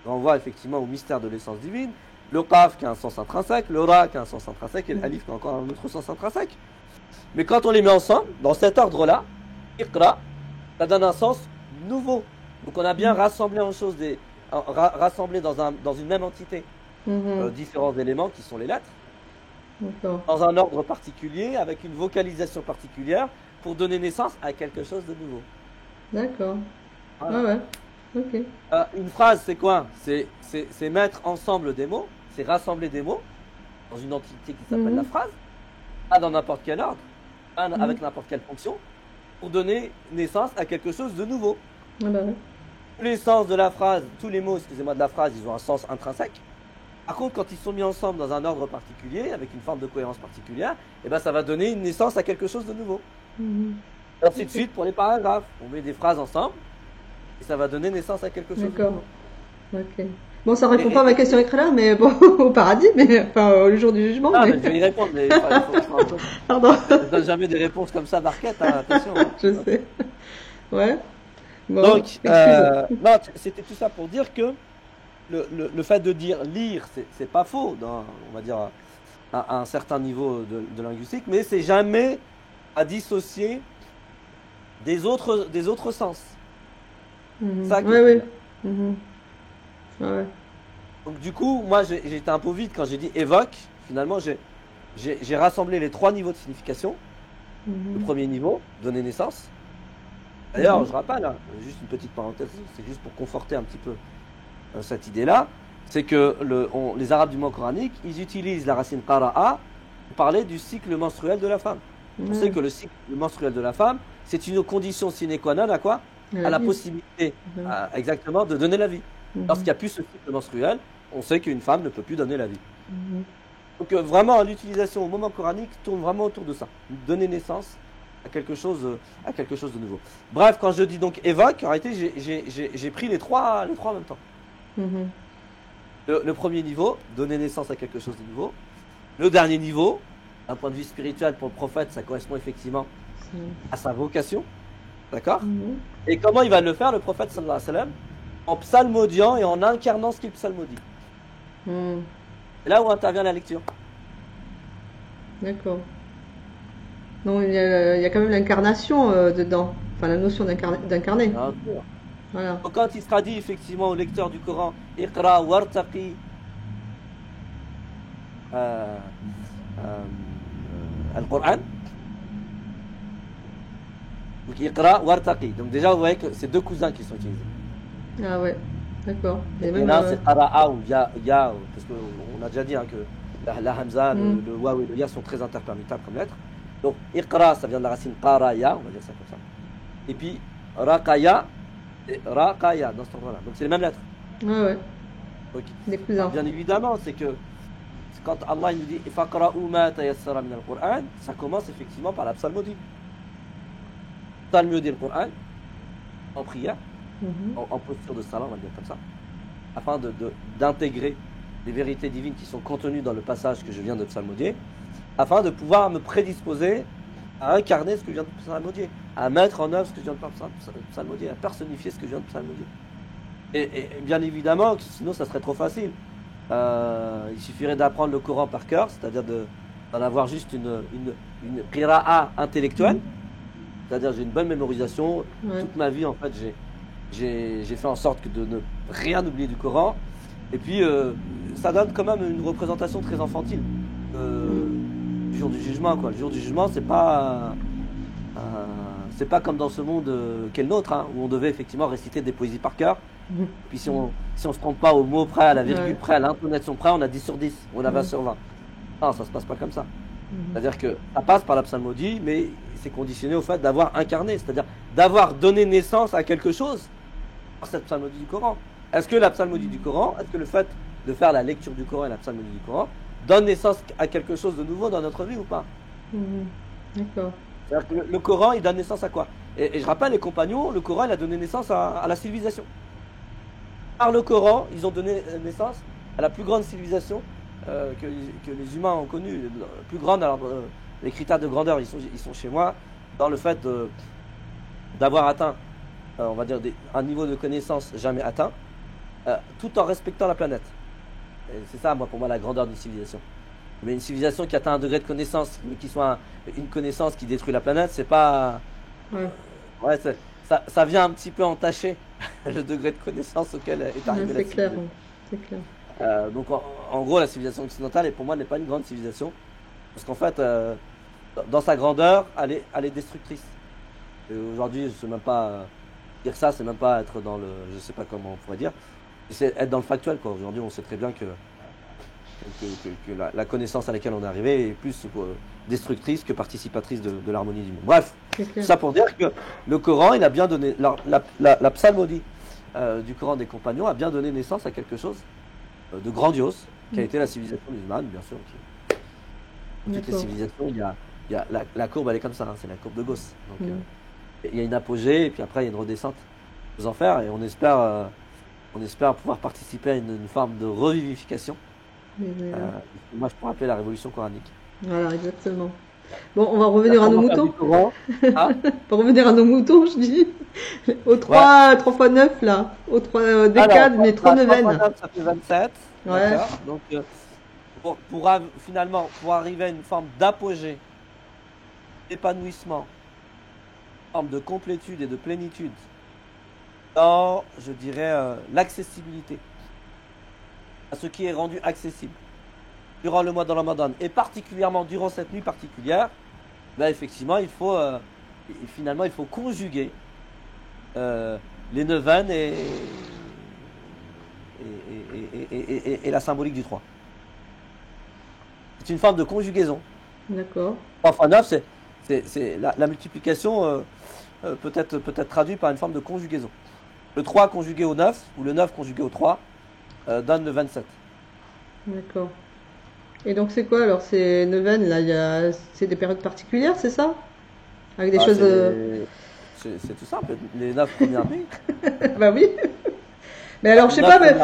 renvoie effectivement au mystère de l'essence divine. Le Qaf qui a un sens intrinsèque, le Ra qui a un sens intrinsèque, et l'Alif qui a encore un autre sens intrinsèque. Mais quand on les met ensemble, dans cet ordre-là, Iqra, ça donne un sens nouveau. Donc on a bien rassemblé en choses rassemblé dans une même entité Mhm. différents éléments qui sont les lettres, D'accord. dans un ordre particulier, avec une vocalisation particulière, pour donner naissance à quelque chose de nouveau. D'accord. Voilà. Ouais, ouais. Ok. Une phrase, c'est quoi? C'est mettre ensemble des mots, c'est rassembler des mots dans une entité qui s'appelle la Mhm. phrase, pas dans n'importe quel ordre, pas Mhm. avec n'importe quelle fonction, pour donner naissance à quelque chose de nouveau. Ah bah ouais. Tous les sens de la phrase, tous les mots, excusez-moi, de la phrase, ils ont un sens intrinsèque. Par contre, quand ils sont mis ensemble dans un ordre particulier, avec une forme de cohérence particulière, eh ben, ça va donner une naissance à quelque chose de nouveau. Mhm. Ainsi de suite pour les paragraphes. On met des phrases ensemble et ça va donner naissance à quelque chose de D'accord. nouveau. Ok. Bon, ça répond Et- pas à ma et- question éclair, mais bon, au paradis, mais enfin, le jour du jugement, Ah, mais mais je vais y répondre, mais il faut que je sois un peu- pardon, je ne donne jamais des réponses comme ça, Barquette, hein, attention. Hein. je sais. Ouais. Bon, Donc, excuse. non, c'était tout ça pour dire que le fait de dire lire, c'est pas faux, on va dire, à un certain niveau de linguistique, mais c'est jamais à dissocier des autres sens. Mhm. Ça que Ouais, je veux ouais. dire. Mhm. Ouais. Donc du coup, moi j'ai été un peu vite quand j'ai dit évoque. Finalement, j'ai rassemblé les trois niveaux de signification. Le Mhm. premier niveau, donner naissance. D'ailleurs, Mhm. je rappelle, hein, juste une petite parenthèse, c'est juste pour conforter un petit peu cette idée-là, c'est que les Arabes du monde coranique, ils utilisent la racine qara'a pour parler du cycle menstruel de la femme. On sait Ouais. que le cycle menstruel de la femme, c'est une condition sine qua non à quoi? À la vie. possibilité, Mhm. exactement, de donner la vie. Mhm. Lorsqu'il n'y a plus ce cycle menstruel, on sait qu'une femme ne peut plus donner la vie. Mhm. Donc vraiment, l'utilisation au moment coranique tourne vraiment autour de ça. Donner naissance à quelque chose de nouveau. Bref, quand je dis donc évoque, en réalité, j'ai pris les trois en même temps. Mhm. Le premier niveau, donner naissance à quelque chose de nouveau. Le dernier niveau, d'un point de vue spirituel pour le prophète, ça correspond effectivement C'est- à sa vocation. D'accord? Mhm. Et comment il va le faire, le prophète sallallahu alayhi wa sallam? En psalmodiant et en incarnant ce qu'il psalmodie. Mhm. C'est là où intervient la lecture. D'accord. Non, il y a quand même l'incarnation dedans. Enfin, la notion d'incarner. Bien sûr. Voilà. Donc, quand il sera dit effectivement au lecteur du Coran, Iqra wartaqi, Al-Qur'an. Donc Iqra wartaqi. Donc déjà vous voyez que c'est deux cousins qui sont utilisés. Ah ouais. D'accord. Et Et même, là c'est Qara'a ou Ya, parce qu'on a déjà dit hein, que la Hamza, Mm. le Waw et le Ya sont très interpermuttables comme lettres. Donc Iqra ça vient de la racine Qaraya, on va dire ça comme ça. Et puis Raqaya et Raqaya dans cet ordre-là. Donc c'est les mêmes lettres. ouais, ouais. Donc, Des cousins. bien évidemment, c'est que quand Allah il nous dit Faqra'u ma tayassara min al-Qur'an, ça commence effectivement par la psalmodie. Psalmodier le Coran en prière, en posture de salat, on va dire comme ça, afin d'intégrer les vérités divines qui sont contenues dans le passage que je viens de psalmodier, afin de pouvoir me prédisposer à incarner ce que je viens de psalmodier, à mettre en œuvre ce que je viens de psalmodier, à personnifier ce que je viens de psalmodier. Et bien évidemment, sinon ça serait trop facile. Il suffirait d'apprendre le Coran par cœur, c'est-à-dire d'en avoir juste une qira'a intellectuelle, c'est-à-dire j'ai une bonne mémorisation. Toute ma vie en fait j'ai fait en sorte de ne rien oublier du Coran. Et puis ça donne quand même une représentation très enfantine du jour du jugement, quoi. Le jour du jugement, c'est pas comme dans ce monde qu'est le nôtre, hein, où on devait effectivement réciter des poésies par cœur. Puis si on se trompe pas au mot près, à la virgule près, à l'intonation près, on a 10 sur 10, on a 20 sur 20. Non, ça se passe pas comme ça. C'est-à-dire que ça passe par la psalmodie, mais c'est conditionné au fait d'avoir incarné, c'est-à-dire d'avoir donné naissance à quelque chose par cette psalmodie du Coran. Est-ce que la psalmodie du Coran, est-ce que le fait de faire la lecture du Coran et la psalmodie du Coran donne naissance à quelque chose de nouveau dans notre vie ou pas? D'accord. C'est-à-dire que le Coran, il donne naissance à quoi? Et je rappelle, les compagnons, le Coran, il a donné naissance à la civilisation. Par le Coran, ils ont donné naissance à la plus grande civilisation que les humains ont connue. La plus grande, alors les critères de grandeur, ils sont chez moi, dans le fait d'avoir atteint, on va dire, un niveau de connaissance jamais atteint, tout en respectant la planète. Et c'est ça, pour moi, la grandeur d'une civilisation. Mais une civilisation qui atteint un degré de connaissance, mais qui soit une connaissance qui détruit la planète, c'est pas... ça vient un petit peu entacher le degré de connaissance auquel est arrivé la civilisation. C'est clair. Donc en gros, la civilisation occidentale, pour moi, n'est pas une grande civilisation. Parce qu'en fait, dans sa grandeur, elle est destructrice. Et aujourd'hui, je ne sais même pas dire ça, c'est même pas être dans le... Je ne sais pas comment on pourrait dire. C'est être dans le factuel, quoi. Aujourd'hui, on sait très bien que la connaissance à laquelle on est arrivé est plus destructrice que participatrice de l'harmonie du monde. Bref, ça pour dire que le Coran, il a bien donné, la psalmodie du Coran des compagnons a bien donné naissance à quelque chose de grandiose, qui a été la civilisation musulmane, bien sûr. Dans toutes les civilisations, il y a la courbe, elle est comme ça, hein, c'est la courbe de Gauss. Donc, il y a une apogée, et puis après, il y a une redescente aux enfers, et on espère pouvoir participer à une forme de revivification. Moi, je pourrais appeler la révolution coranique. Voilà, exactement. Bon, on va revenir à nos moutons. Hein, on va revenir à nos moutons, je dis. Au 3 x 9, là. Au 3 décades, mais 3 neuvaines. 3 x 9, ça fait 27. Ouais. Donc, pour arriver à une forme d'apogée, d'épanouissement, une forme de complétude et de plénitude dans, je dirais, l'accessibilité à ce qui est rendu accessible durant le mois de Ramadan et particulièrement durant cette nuit particulière, effectivement il faut conjuguer les neuvaines et la symbolique du 3. C'est une forme de conjugaison. D'accord. 3 x 9, c'est la multiplication peut être traduite par une forme de conjugaison. Le 3 conjugué au 9 ou le 9 conjugué au 3 donne le 27. D'accord. Et donc c'est quoi alors ces neuvaines là, c'est des périodes particulières, c'est ça? Avec des choses... C'est tout simple, les 9 premières nuits. Bah oui. Mais alors je sais pas, mais...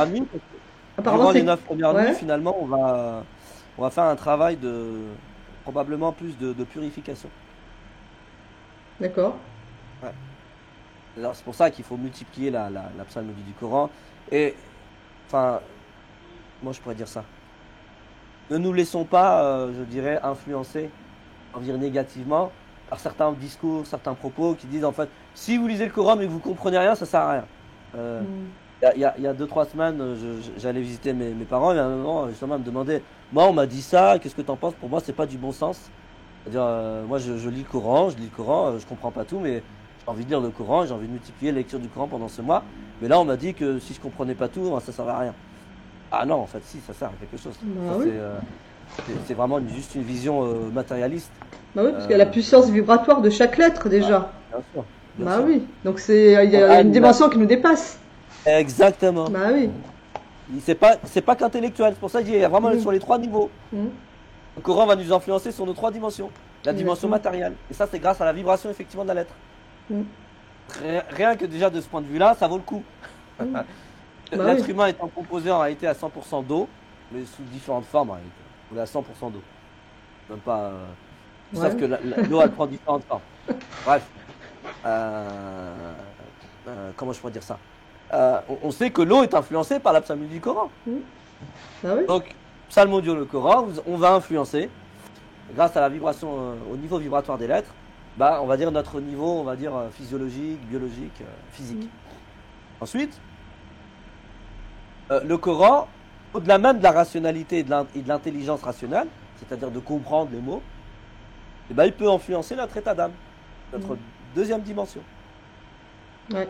Apparemment les 9 premières nuits, finalement, on va faire un travail de probablement plus de purification. D'accord. Ouais. Alors c'est pour ça qu'il faut multiplier la psalmodie du Coran. Et enfin, moi je pourrais dire ça. Ne nous laissons pas, je dirais, influencer, en dire négativement, par certains discours, certains propos qui disent en fait, si vous lisez le Coran mais que vous comprenez rien, ça sert à rien. Il y a 2-3 semaines, j'allais visiter mes parents et à un moment, justement, ils me demandaient, moi on m'a dit ça, qu'est-ce que t'en penses? Pour moi, c'est pas du bon sens. C'est-à-dire, moi je lis le Coran, je comprends pas tout, mais j'ai envie de lire le Coran, j'ai envie de multiplier la lecture du Coran pendant ce mois. Mais là, on m'a dit que si je comprenais pas tout, ça servait à rien. Ah non, en fait, si, ça sert à quelque chose. Oui. C'est vraiment juste une vision matérialiste. Bah oui, parce qu'il y a la puissance vibratoire de chaque lettre déjà. Bien sûr. Oui, donc il y a une dimension qui nous dépasse. Exactement. Bah oui. C'est pas qu'intellectuel. C'est pour ça qu'il y a vraiment Mhm. sur les trois niveaux. Mhm. Le Coran va nous influencer sur nos trois dimensions. La dimension Exactement. matérielle. Et ça, c'est grâce à la vibration effectivement de la lettre. Mhm. Rien que déjà de ce point de vue-là, ça vaut le coup. Mhm. Bah L'être oui. humain étant composé en réalité à 100% d'eau, mais sous différentes formes en réalité. On est à 100% d'eau. Même pas. Ouais. Sauf que l'eau, elle prend différentes formes. Bref. Comment je pourrais dire ça? On sait que l'eau est influencée par la psalmodie du Coran. Mhm. Bah oui. Donc, psalmodio le Coran, on va influencer, grâce à la vibration, au niveau vibratoire des lettres, bah, on va dire notre niveau, on va dire physiologique, biologique, physique. Mhm. Ensuite, le Coran, au-delà même de la rationalité et de l'intelligence rationnelle, c'est-à-dire de comprendre les mots, eh ben, il peut influencer notre état d'âme, notre Mhm. deuxième dimension. Ouais.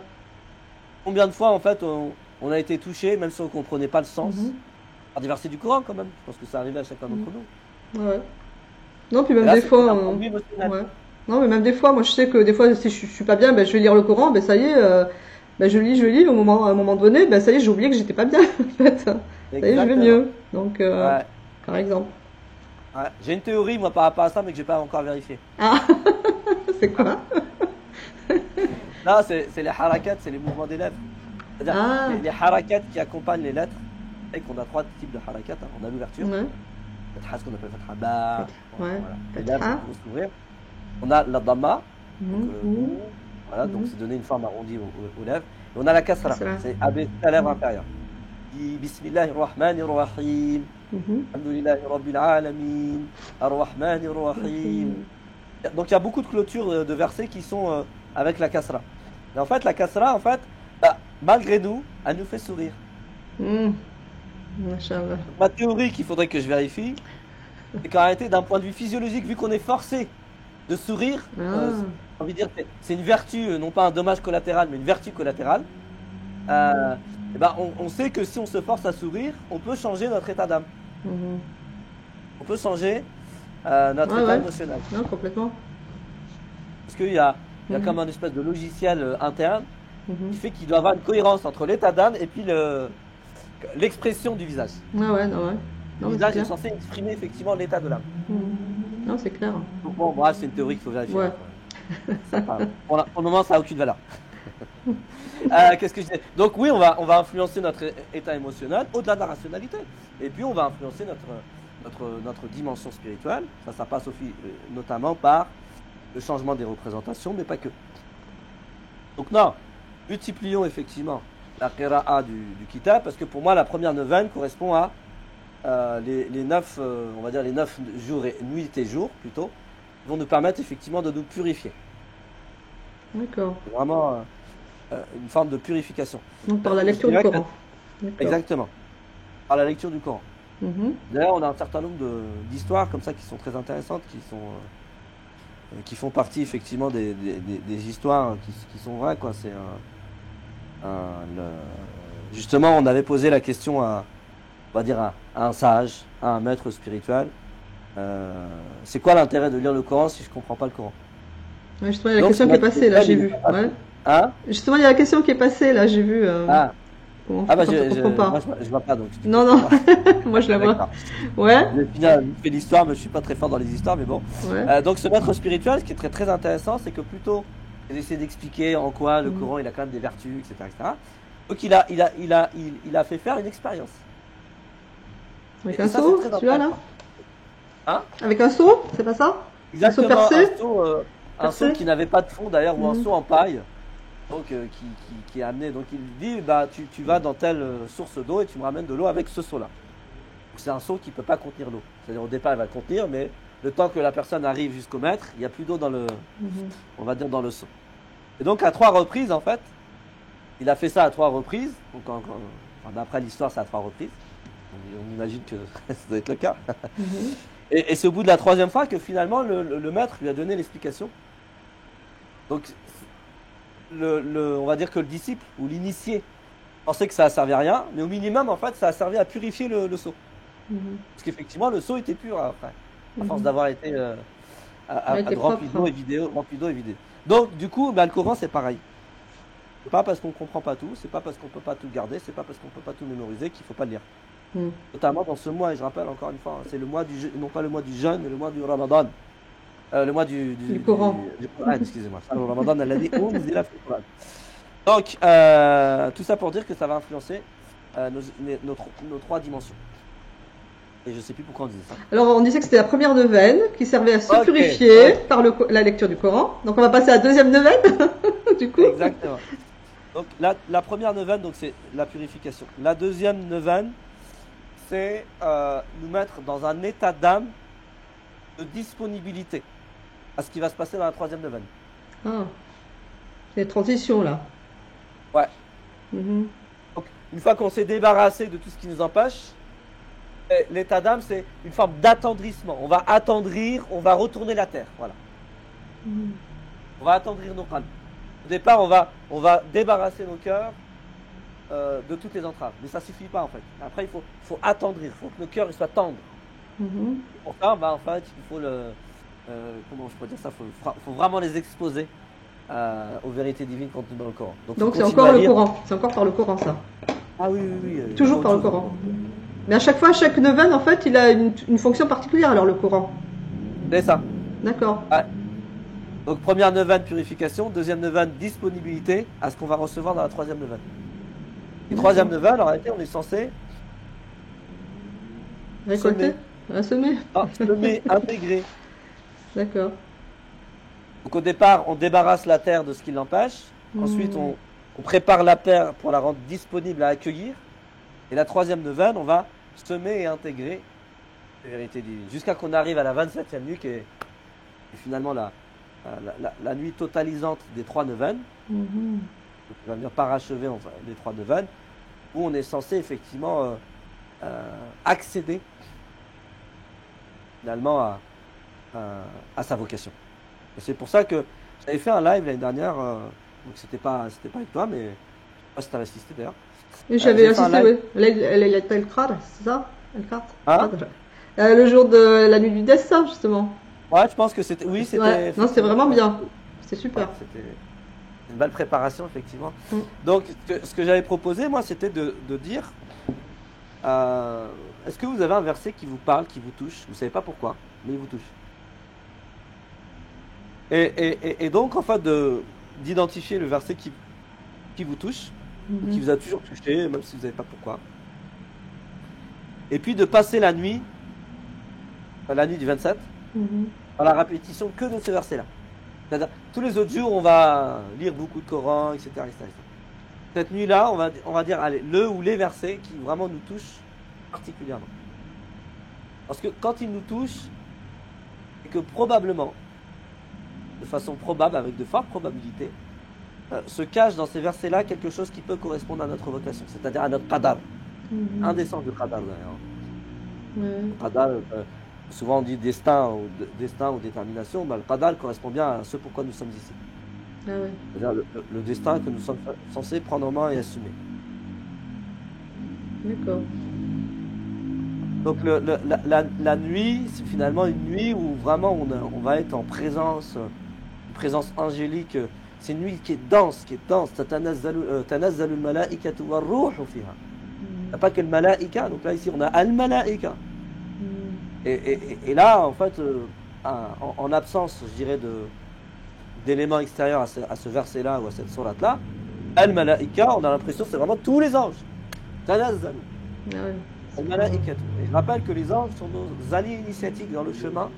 Combien de fois, en fait, on a été touché, même si on ne comprenait pas le sens, Mhm. par des versets du Coran quand même. Je pense que ça arrivait à chacun d'entre Mhm. nous. Ouais. Non, puis Et même là, des c'est fois, d'un point de vue émotionnel. ouais. Non, mais même des fois, moi je sais que des fois, si je suis pas bien, ben, je vais lire le Coran, ben ça y est, ben, je lis, à un moment donné, ben ça y est, j'ai oublié que j'étais pas bien, en fait. Ça y est, je vais Exactement. mieux. Donc, Ouais, par exemple. ouais. J'ai une théorie, moi, par rapport à ça, mais que j'ai pas encore vérifié. Ah, c'est quoi? Non, c'est les harakats, c'est les mouvements des lèvres. C'est-à-dire, Ah, les harakats qui accompagnent les lettres, et qu'on a trois types de harakats, hein. On a l'ouverture, ouais, fatha, ce qu'on appelle fatha ba, ouais, voilà. Les lèvres Fatha. qui vont s'ouvrir. On a la dhamma, donc Mhm. voilà, donc Mhm. c'est donner une forme arrondie aux lèvres. Et on a la kasra, Kasra. c'est abaisser la lèvre inférieure. Bismillahirrahmanirrahim. Mhm. Alhamdulillahi Rabbil Alamin, Ar-Rahmanir Rahim. Donc il y a beaucoup de clôtures de versets qui sont avec la kasra. Et en fait, la kasra, en fait, bah, malgré nous, elle nous fait sourire. Mhm. Machallah. Donc, ma théorie qu'il faudrait que je vérifie, c'est qu'en réalité, d'un point de vue physiologique, vu qu'on est forcé de sourire, Ah, j'ai envie de dire, c'est une vertu, non pas un dommage collatéral, mais une vertu collatérale. Et ben, on sait que si on se force à sourire, on peut changer notre état d'âme. mhm. On peut changer notre Ouais, état ouais. émotionnel. Non, complètement. Parce qu'il y a Mhm. comme un espèce de logiciel interne Mhm. qui fait qu'il doit y avoir une cohérence entre l'état d'âme et puis l'expression du visage. Ouais, ouais, non, ouais. Le Non, mais c'est visage est clair. censé exprimer effectivement l'état de l'âme. Mhm. Non, c'est clair. Donc bon, bref, c'est une théorie qu'il faut vérifier. Ouais. Pour le moment, ça n'a aucune valeur. Qu'est-ce que je disais? Donc oui, on va influencer notre état émotionnel au-delà de la rationalité. Et puis on va influencer notre dimension spirituelle. Ça passe notamment par le changement des représentations, mais pas que. Donc non, multiplions effectivement la qira'a du kitab, parce que pour moi, la première neuvaine correspond à les 9, on va dire les 9 jours nuits et jours plutôt, vont nous permettre effectivement de nous purifier. D'accord. C'est vraiment une forme de purification. Donc par la Je lecture du dirais que- Coran. D'accord. Exactement. Par la lecture du Coran. Mhm. D'ailleurs, on a un certain nombre d'histoires comme ça qui sont très intéressantes, qui font partie effectivement des histoires qui sont vraies, quoi. C'est justement, on avait posé la question on va dire à un sage, à un maître spirituel. C'est quoi l'intérêt de lire le Coran si je comprends pas le Coran? Ouais, justement, il y a la Donc, question qui est passée, là, j'ai vu. Ouais. Hein? Justement, il y a la question qui est passée, là, j'ai vu. Ah, Comment bah quand on comprend pas. moi je vois pas donc. Non, non. Moi, je la vois. D'accord. Ouais. J'ai fait l'histoire, mais je suis pas très fort dans les histoires, mais bon. Ouais. Donc ce maître spirituel, ce qui est très très intéressant, c'est que plutôt d'essayer d'expliquer en quoi le Mhm. Coran il a quand même des vertus, etc., etc. Donc il a fait faire une expérience. Avec Et un ça, seau, c'est très celui-là, là intéressant. Hein? Avec un seau, c'est pas ça? Exactement, percé? un seau Percé? qui n'avait pas de fond d'ailleurs, ou un Mhm. seau en paille, donc qui est amené. Donc il dit, bah tu vas dans telle source d'eau et tu me ramènes de l'eau avec ce seau-là. Donc, c'est un seau qui peut pas contenir l'eau. C'est-à-dire au départ il va le contenir, mais le temps que la personne arrive jusqu'au maître, il n'y a plus d'eau Mhm. on va dire dans le seau. Et donc à 3 reprises en fait, il a fait ça à 3 reprises. Donc d'après l'histoire, c'est à 3 reprises. On imagine que ça doit être le cas. Mhm. Et c'est au bout de la 3e fois que finalement le maître lui a donné l'explication. Donc on va dire que le disciple ou l'initié pensait que ça a servi à rien, mais au minimum en fait ça a servi à purifier le seau. Mhm. Parce qu'effectivement le seau était pur après, à force Mhm. d'avoir été Il était rempli propre. d'eau et vidé. Donc du coup, bah, le Coran c'est pareil. C'est pas parce qu'on comprend pas tout, c'est pas parce qu'on peut pas tout garder, c'est pas parce qu'on peut pas tout mémoriser qu'il faut pas le lire. Hmm. Notamment dans ce mois, et je rappelle encore une fois, hein, c'est le mois du non pas le mois du jeûne, mais le mois du Ramadan. Le mois Du Coran. du Coran, excusez-moi. Le Ramadan, elle a dit donc, tout ça pour dire que ça va influencer nos trois dimensions. Et je sais plus pourquoi on disait ça. Alors, on disait que c'était la première neuvaine qui servait à se Ok, purifier ouais. par la lecture du Coran. Donc, on va passer à la deuxième neuvaine, du coup. Exactement. Donc la première neuvaine, donc c'est la purification. La deuxième neuvaine, c'est nous mettre dans un état d'âme de disponibilité à ce qui va se passer dans la troisième neuvaine. Ah, c'est la transition, là. Ouais. Mhm. Donc, une fois qu'on s'est débarrassé de tout ce qui nous empêche, l'état d'âme, c'est une forme d'attendrissement. On va attendrir, on va retourner la terre. Voilà. Mhm. On va attendrir nos crânes. Au départ, on va débarrasser nos cœurs de toutes les entraves. Mais ça suffit pas en fait. Après, il faut attendrir. Il faut que nos cœurs ils soient tendres. Mhm. Pour ça, bah, en fait, il faut comment je peux dire ça, faut vraiment les exposer aux vérités divines contenues dans le Coran. Donc, c'est faut encore continuer à le lire. Coran. C'est encore par le Coran, ça. Ah oui, oui, oui. Toujours par le Coran. Mais à chaque fois, chaque neuvaine, en fait, il a une fonction particulière, alors, le Coran. C'est ça. D'accord. Ouais. Donc première neuvaine, purification. Deuxième neuvaine, disponibilité à ce qu'on va recevoir dans la troisième neuvaine. Et troisième neuvaine, en réalité, on est censé Récolter? Semer. semer, intégrer. D'accord. Donc au départ, on débarrasse la terre de ce qui l'empêche. Ensuite, on prépare la terre pour la rendre disponible à accueillir. Et la troisième neuvaine, on va semer et intégrer les vérités divines. Jusqu'à qu'on arrive à la 27e nuit, qui est finalement la nuit totalisante des trois neuvaines. Mhm. Donc, on va venir parachever enfin, les trois neuvaines, où on est censé effectivement accéder finalement à sa vocation. Et c'est pour ça que j'avais fait un live l'année dernière, donc c'était pas avec toi, mais je sais pas si tu as assisté d'ailleurs. Et j'avais j'ai fait un assisté, live. oui. Il y a tel Qadr, c'est ça? El Qadr? Hein? Qadr. Le jour de la nuit du destin, justement. Ouais, je pense que c'était. Oui, c'était. Ouais. Non, c'était vraiment bien. C'était Ouais, super. c'était une belle préparation, effectivement. Mm. Donc, ce que j'avais proposé, moi, c'était de dire est-ce que vous avez un verset qui vous parle, qui vous touche? Vous savez pas pourquoi, mais il vous touche. Et donc, en fait, d'identifier le verset qui vous touche, ou qui Mhm. vous a toujours touché, même si vous ne savez pas pourquoi. Et puis de passer la nuit du 27, Mhm. dans la répétition que de ce verset-là. C'est-à-dire, tous les autres jours, on va lire beaucoup de Coran, etc. etc. Cette nuit-là, on va dire, allez, le ou les versets qui vraiment nous touchent particulièrement. Parce que quand ils nous touchent, c'est que probablement, de façon probable, avec de fortes probabilités, se cache dans ces versets-là quelque chose qui peut correspondre à notre vocation, c'est-à-dire à notre qadar. Mhm. Un des sens du qadar d'ailleurs. Ouais. Le qadar, souvent on dit destin ou détermination, mais le qadar correspond bien à ce pourquoi nous sommes ici. Ah ouais. C'est-à-dire le destin que nous sommes censés prendre en main et assumer. D'accord. Donc la nuit, c'est finalement une nuit où vraiment on va être en présence, une présence angélique. C'est une nuit qui est dense, تنزل الملائكة والروح فيها. Il n'y a pas que le malaïka, donc là ici on a al-malaïka. Mhm. Et là, en fait, en absence, je dirais, d'éléments extérieurs à ce verset-là ou à cette sourate-là, al-malaïka, on a l'impression que c'est vraiment tous les anges. Tanazzal. Ah ouais. Al-malaïkatu. Et je rappelle que les anges sont nos alliés initiatiques dans le chemin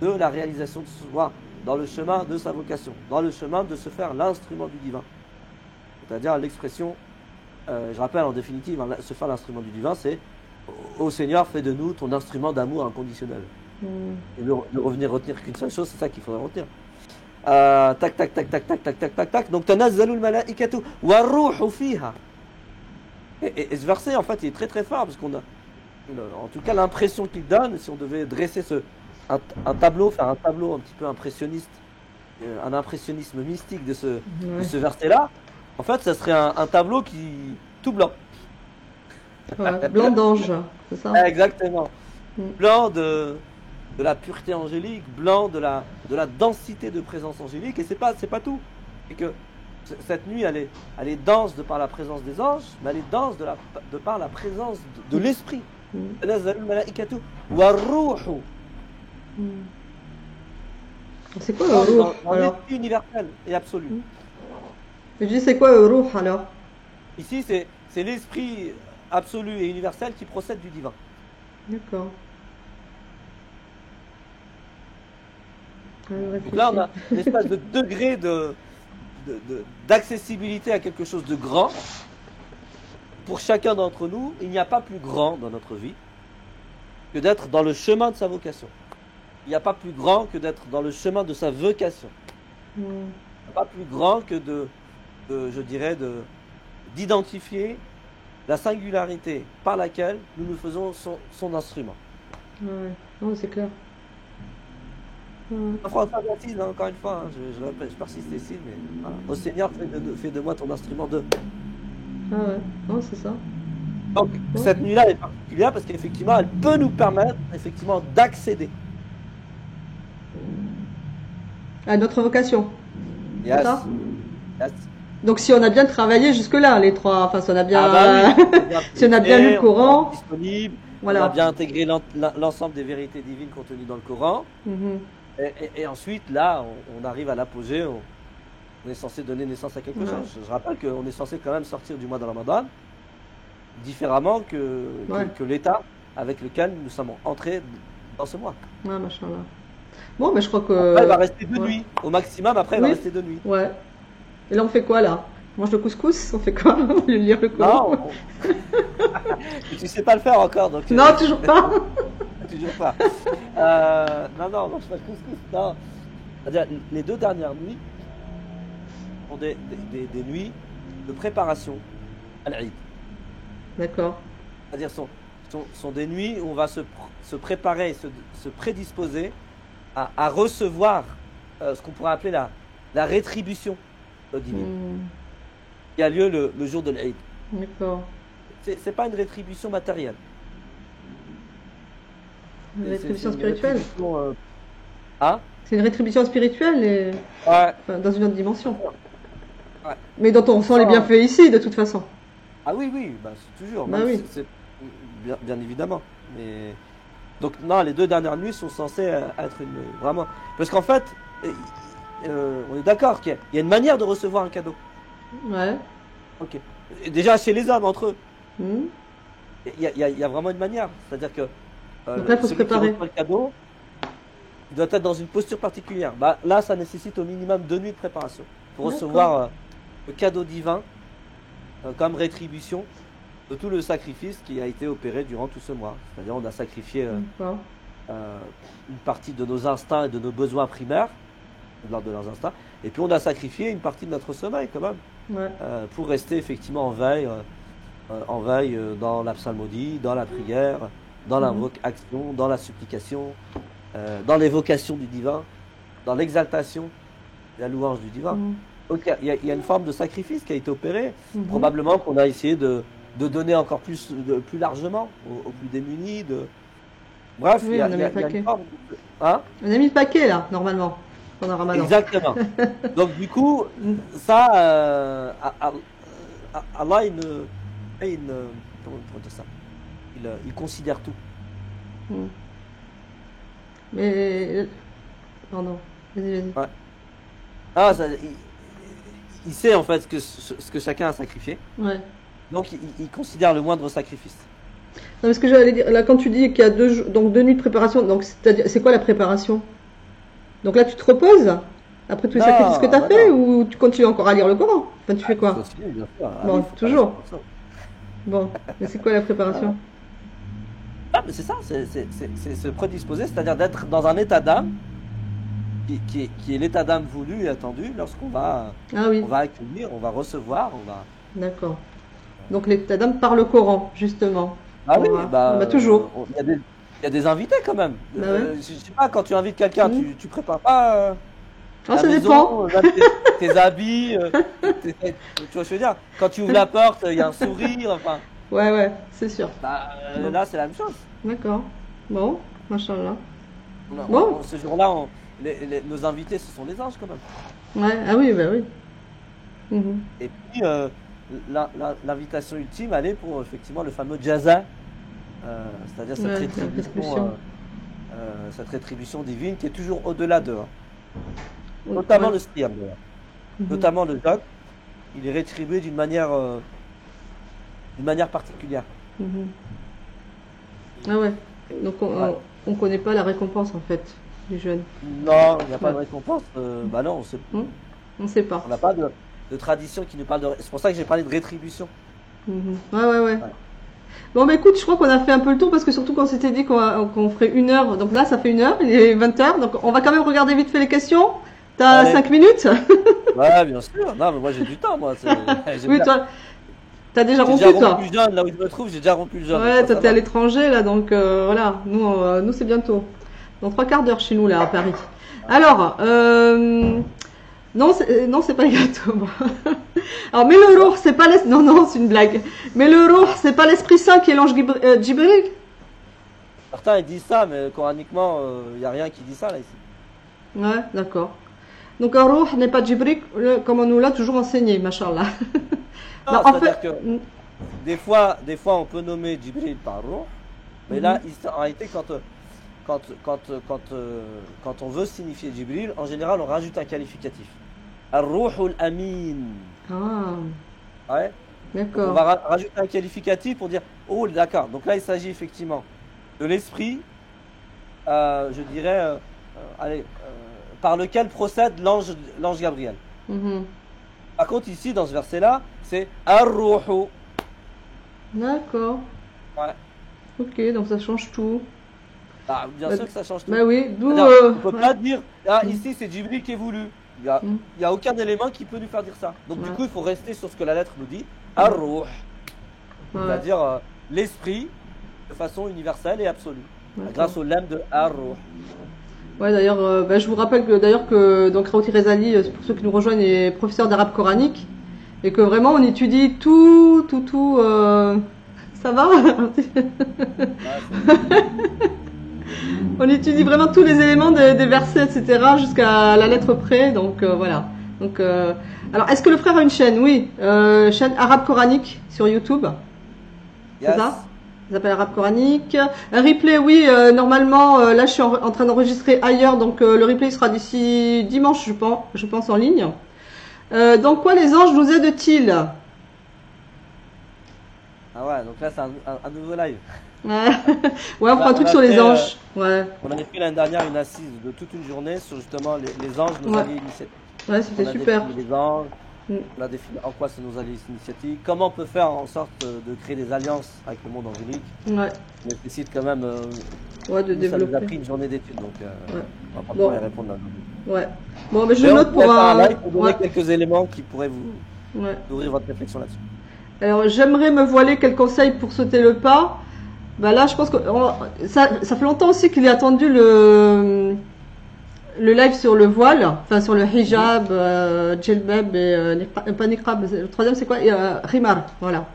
de la réalisation de soi, dans le chemin de sa vocation, dans le chemin de se faire l'instrument du divin. C'est-à-dire l'expression, je rappelle en définitive, hein, se faire l'instrument du divin, c'est ô Seigneur, fais de nous ton instrument d'amour inconditionnel. Mhm. Et de retenir qu'une seule chose, c'est ça qu'il faudrait retenir. Tac, tac, tac, tac, tac, tac, tac, tac, tac. Donc, tanazzalul malaikatu wa ruhu fiha. Et ce verset, en fait, il est très très fort, parce qu'on a, en tout cas, l'impression qu'il donne, si on devait dresser un tableau, faire un tableau un petit peu impressionniste, un impressionnisme mystique de Ouais. ce verset-là, en fait, ça serait un tableau tout blanc. Ouais. Blanc d'ange, c'est ça? Exactement. Mm. Blanc de la pureté angélique, blanc de la densité de présence angélique, et c'est pas tout. C'est que cette nuit, elle est dense de par la présence des anges, mais elle est dense de par la présence de l'esprit. Mm. Mm. C'est quoi le ruh Dans alors? l'esprit universel et absolu. Mm. Je dis c'est quoi le ruh alors? Ici, c'est l'esprit absolu et universel qui procède du divin. D'accord. Donc là, on a une espèce de degré d'accessibilité à quelque chose de grand. Pour chacun d'entre nous, il n'y a pas plus grand dans notre vie que d'être dans le chemin de sa vocation. Il n'y a pas plus grand que d'être dans le chemin de sa vocation. Mm. Il n'y a pas plus grand que je dirais, d'identifier la singularité par laquelle nous faisons son instrument. Ouais, non, c'est clair. Ouais. François d'Assise, hein, encore une fois, hein, je répète, je persiste ici, mais voilà. Au Seigneur, fais de moi ton instrument de. Ah ouais, non, c'est ça. Donc, Ouais. cette nuit-là est particulière parce qu'effectivement, elle peut nous permettre effectivement d'accéder. À notre vocation. Yes. C'est ça? Yes. Donc si on a bien travaillé jusque-là, les trois, enfin si on a bien, Ah bah oui, si on a bien lu le Coran, disponible, on voilà. a bien intégré l'ensemble des vérités divines contenues dans le Coran. Mhm. Et ensuite, là, on arrive à l'apogée, on est censé donner naissance à quelque Ouais. chose. Je rappelle qu'on est censé quand même sortir du mois de Ramadan différemment que l'État avec lequel nous sommes entrés dans ce mois. Ouais, machallah. Bon, mais je crois que. Après, il va rester 2 ouais. nuits. Au maximum, après, il Oui. va rester 2 nuits. Ouais. Et là, on fait quoi là? On mange le couscous? On fait quoi? On va lire le Coran? Non, tu sais pas le faire encore. Donc, Non, toujours pas. toujours pas. Non, mange pas de couscous. Non. C'est-à-dire, les 2 dernières nuits sont des nuits de préparation à l'Aïd. D'accord. C'est-à-dire, sont des nuits où on va se préparer, se prédisposer à recevoir ce qu'on pourrait appeler la rétribution divine, Hmm. qui a lieu le jour de l'Aïd. D'accord. C'est pas une rétribution matérielle. Une C'est rétribution une spirituelle. rétribution, hein? C'est une rétribution spirituelle et... Ouais. enfin, dans une autre dimension. Ouais. Mais dont on sent les bienfaits ici, de toute façon. Ah oui, bah, c'est toujours. Bah Même oui. bien évidemment. Mais donc non, les 2 dernières nuits sont censées être vraiment. Parce qu'en fait, on est d'accord qu'il y a une manière de recevoir un cadeau. Ouais. Ok. Et déjà chez les hommes entre eux, Hmm. il y a vraiment une manière. C'est-à-dire que Donc là, il faut se celui qui préparer. reçoit le cadeau, il doit être dans une posture particulière. Bah, là, ça nécessite au minimum 2 nuits de préparation pour D'accord. recevoir le cadeau divin comme rétribution de tout le sacrifice qui a été opéré durant tout ce mois. C'est-à-dire on a sacrifié D'accord. une partie de nos instincts et de nos besoins primaires, de l'ordre de leurs instincts, et puis on a sacrifié une partie de notre sommeil quand même, Ouais. pour rester effectivement en veille dans la psalmodie, dans la prière, dans l'invocation, dans la supplication, dans l'évocation du divin, dans l'exaltation, la louange du divin. Hmm. Donc il y a une forme de sacrifice qui a été opérée, Mhm. probablement qu'on a essayé de donner encore plus largement aux plus démunis. Bref, Oui, il y a on a mis le une paquet. forme hein? On a mis le paquet là, normalement, pendant Ramadan. Exactement. Donc du coup, ça, Allah, comment dire ça? Il considère tout. Hmm. Mais. Pardon. Vas-y, vas-y. Ouais. Ah, il sait en fait ce que chacun a sacrifié. Ouais. Donc il considère le moindre sacrifice. Non, mais ce que j'allais dire, là, quand tu dis qu'il y a donc 2 nuits de préparation, donc c'est quoi la préparation? Donc là, tu te reposes après tous les Non, sacrifices que tu as bah fait non. ou tu continues encore à lire le Coran? Enfin, tu fais quoi? Continue, bien sûr. Ah Bon, oui, faut toujours. pas rester Bon, mais c'est quoi la préparation? Ah, mais c'est ça, c'est se prédisposer, c'est-à-dire d'être dans un état d'âme qui est l'état d'âme voulu et attendu lorsqu'on va, Ah oui, on va accueillir, on va recevoir, on va. d'accord. Donc l'état d'âme par le Coran, justement. Ah oui, Ouais. bah, Bah, toujours. il y a des invités quand même. Bah ouais. Je sais pas, quand tu invites quelqu'un, Mm. tu prépares pas Ah, la ça maison, dépend. même tes habits, tu vois ce que je veux dire? Quand tu ouvres la porte, il y a un sourire, enfin. Ouais, c'est sûr. Bah, Bon. là, c'est la même chose. D'accord. Bon, machallah. On- Bon. ce jour-là, nos invités, ce sont les anges quand même. Ouais, ah oui, bah oui. Mhm. Et puis, l'invitation ultime, elle est pour effectivement le fameux jaza, c'est-à-dire Ouais, la restitution. cette rétribution divine qui est toujours au-delà d'eux, hein. Notamment Ouais. le siyam, d'ailleurs. Mhm. Notamment le jeûne, il est rétribué d'une manière particulière. Mhm. Ah ouais. Donc Ouais. on connaît pas la récompense en fait du jeûne. Non, il n'y a pas Ouais. de récompense. Bah non, Hmm. On sait pas. on n'a pas de tradition qui nous parle de. C'est pour ça que j'ai parlé de rétribution. Mhm. Ouais, ouais, ouais. Ouais. Bon, bah écoute, je crois qu'on a fait un peu le tour parce que surtout qu'on s'était dit qu'on ferait 1 heure. Donc là, ça fait 1 heure, il est 20 h. Donc on va quand même regarder vite fait les questions. T'as Allez. 5 minutes? Ouais, bien sûr. Non, mais moi j'ai du temps, moi. Oui, toi, t'as déjà J'ai déjà rompu, rompu toi. le jeûne, là où je me trouve, j'ai déjà rompu le jeûne. Donc Ouais, moi toi ça t'es à va. l'étranger là, donc voilà. Nous c'est bientôt. Dans 3 quarts d'heure chez nous là à Paris. Ah, Alors, non, c'est pas les gâteaux. Bon. Alors, mais le roux, quoi? c'est pas l'esprit. Non, non, c'est une blague. Mais le roux, Ah. c'est pas l'Esprit Saint qui est l'ange Jibril? Certains ils disent ça, mais coraniquement, il n'y a rien qui dit ça là ici. Ouais, d'accord. Donc, un roux n'est pas Jibril, comme on nous l'a toujours enseigné, machallah. Non, Non, en fait. c'est-à-dire que des fois, on peut nommer Jibril par roh, mais là, Mhm. en réalité, quand, quand, quand, quand on veut signifier Jibril, en général, on rajoute un qualificatif. Ar-Ruhul Amin. Ah, Ouais. Donc on d'accord. va rajouter un qualificatif pour dire, oh d'accord, donc là il s'agit effectivement de l'esprit, je dirais, allez, par lequel procède l'ange Gabriel. Mhm. Par contre ici, dans ce verset-là, c'est Ar-Ruhu. D'accord. Ouais. Ok, donc ça change tout. Ah, bien Bah, sûr que ça change tout. bah oui, d'où. C'est-à-dire, on peut Ouais. pas dire, ah Mhm. ici c'est Jibril qui est voulu. Il y a, Mhm. il y a aucun élément qui peut nous faire dire ça. Donc du Ouais. coup, il faut rester sur ce que la lettre nous dit, Ouais. Ar-Ruh, Ouais. c'est-à-dire l'esprit de façon universelle et absolue, D'accord. grâce au lemme de Ar-Ruh. Ouais, d'ailleurs, bah, je vous rappelle que donc Raouti Rezali, pour ceux qui nous rejoignent, est professeur d'arabe coranique et que vraiment on étudie tout. Ça va? Ouais, c'est On étudie vraiment tous les éléments des versets, etc., jusqu'à la lettre près. Donc voilà. Donc, alors, est-ce que le frère a une chaîne? Oui, chaîne arabe coranique sur YouTube. C'est ça? yes. Ça s'appelle Arabe Coranique. Un replay, oui, normalement, là je suis en train d'enregistrer ailleurs, donc le replay sera d'ici dimanche, je pense en ligne. Dans quoi les anges nous aident-ils? Ah ouais, donc là c'est un nouveau live. Ouais. Ouais, on fera un On truc a sur les fait, anges. Ouais, on avait fait l'année dernière une assise de toute une journée sur justement les anges, nos ouais, alliés initiatiques. ouais, On c'était a super. défini les anges, Mm. on a défini en quoi c'est nos alliés initiatiques, comment on peut faire en sorte de créer des alliances avec le monde angélique. Ouais, Ça nécessite quand même, ouais, de nous ça nous a développer. pris une journée d'études, donc Ouais. on va pas Bon, pouvoir y répondre là. ouais. Bon, mais je Mais on note pourrait pour faire un un. live pour donner Ouais, quelques éléments qui pourraient vous ouais. nourrir votre réflexion là-dessus. Alors, j'aimerais me voiler. Quel conseil pour sauter le pas? Bah là, je pense que ça fait longtemps aussi qu'il est attendu le live sur le voile, enfin sur le Mhm. hijab, djellbab et pas niqab. Le troisième, c'est quoi? Rimar, voilà.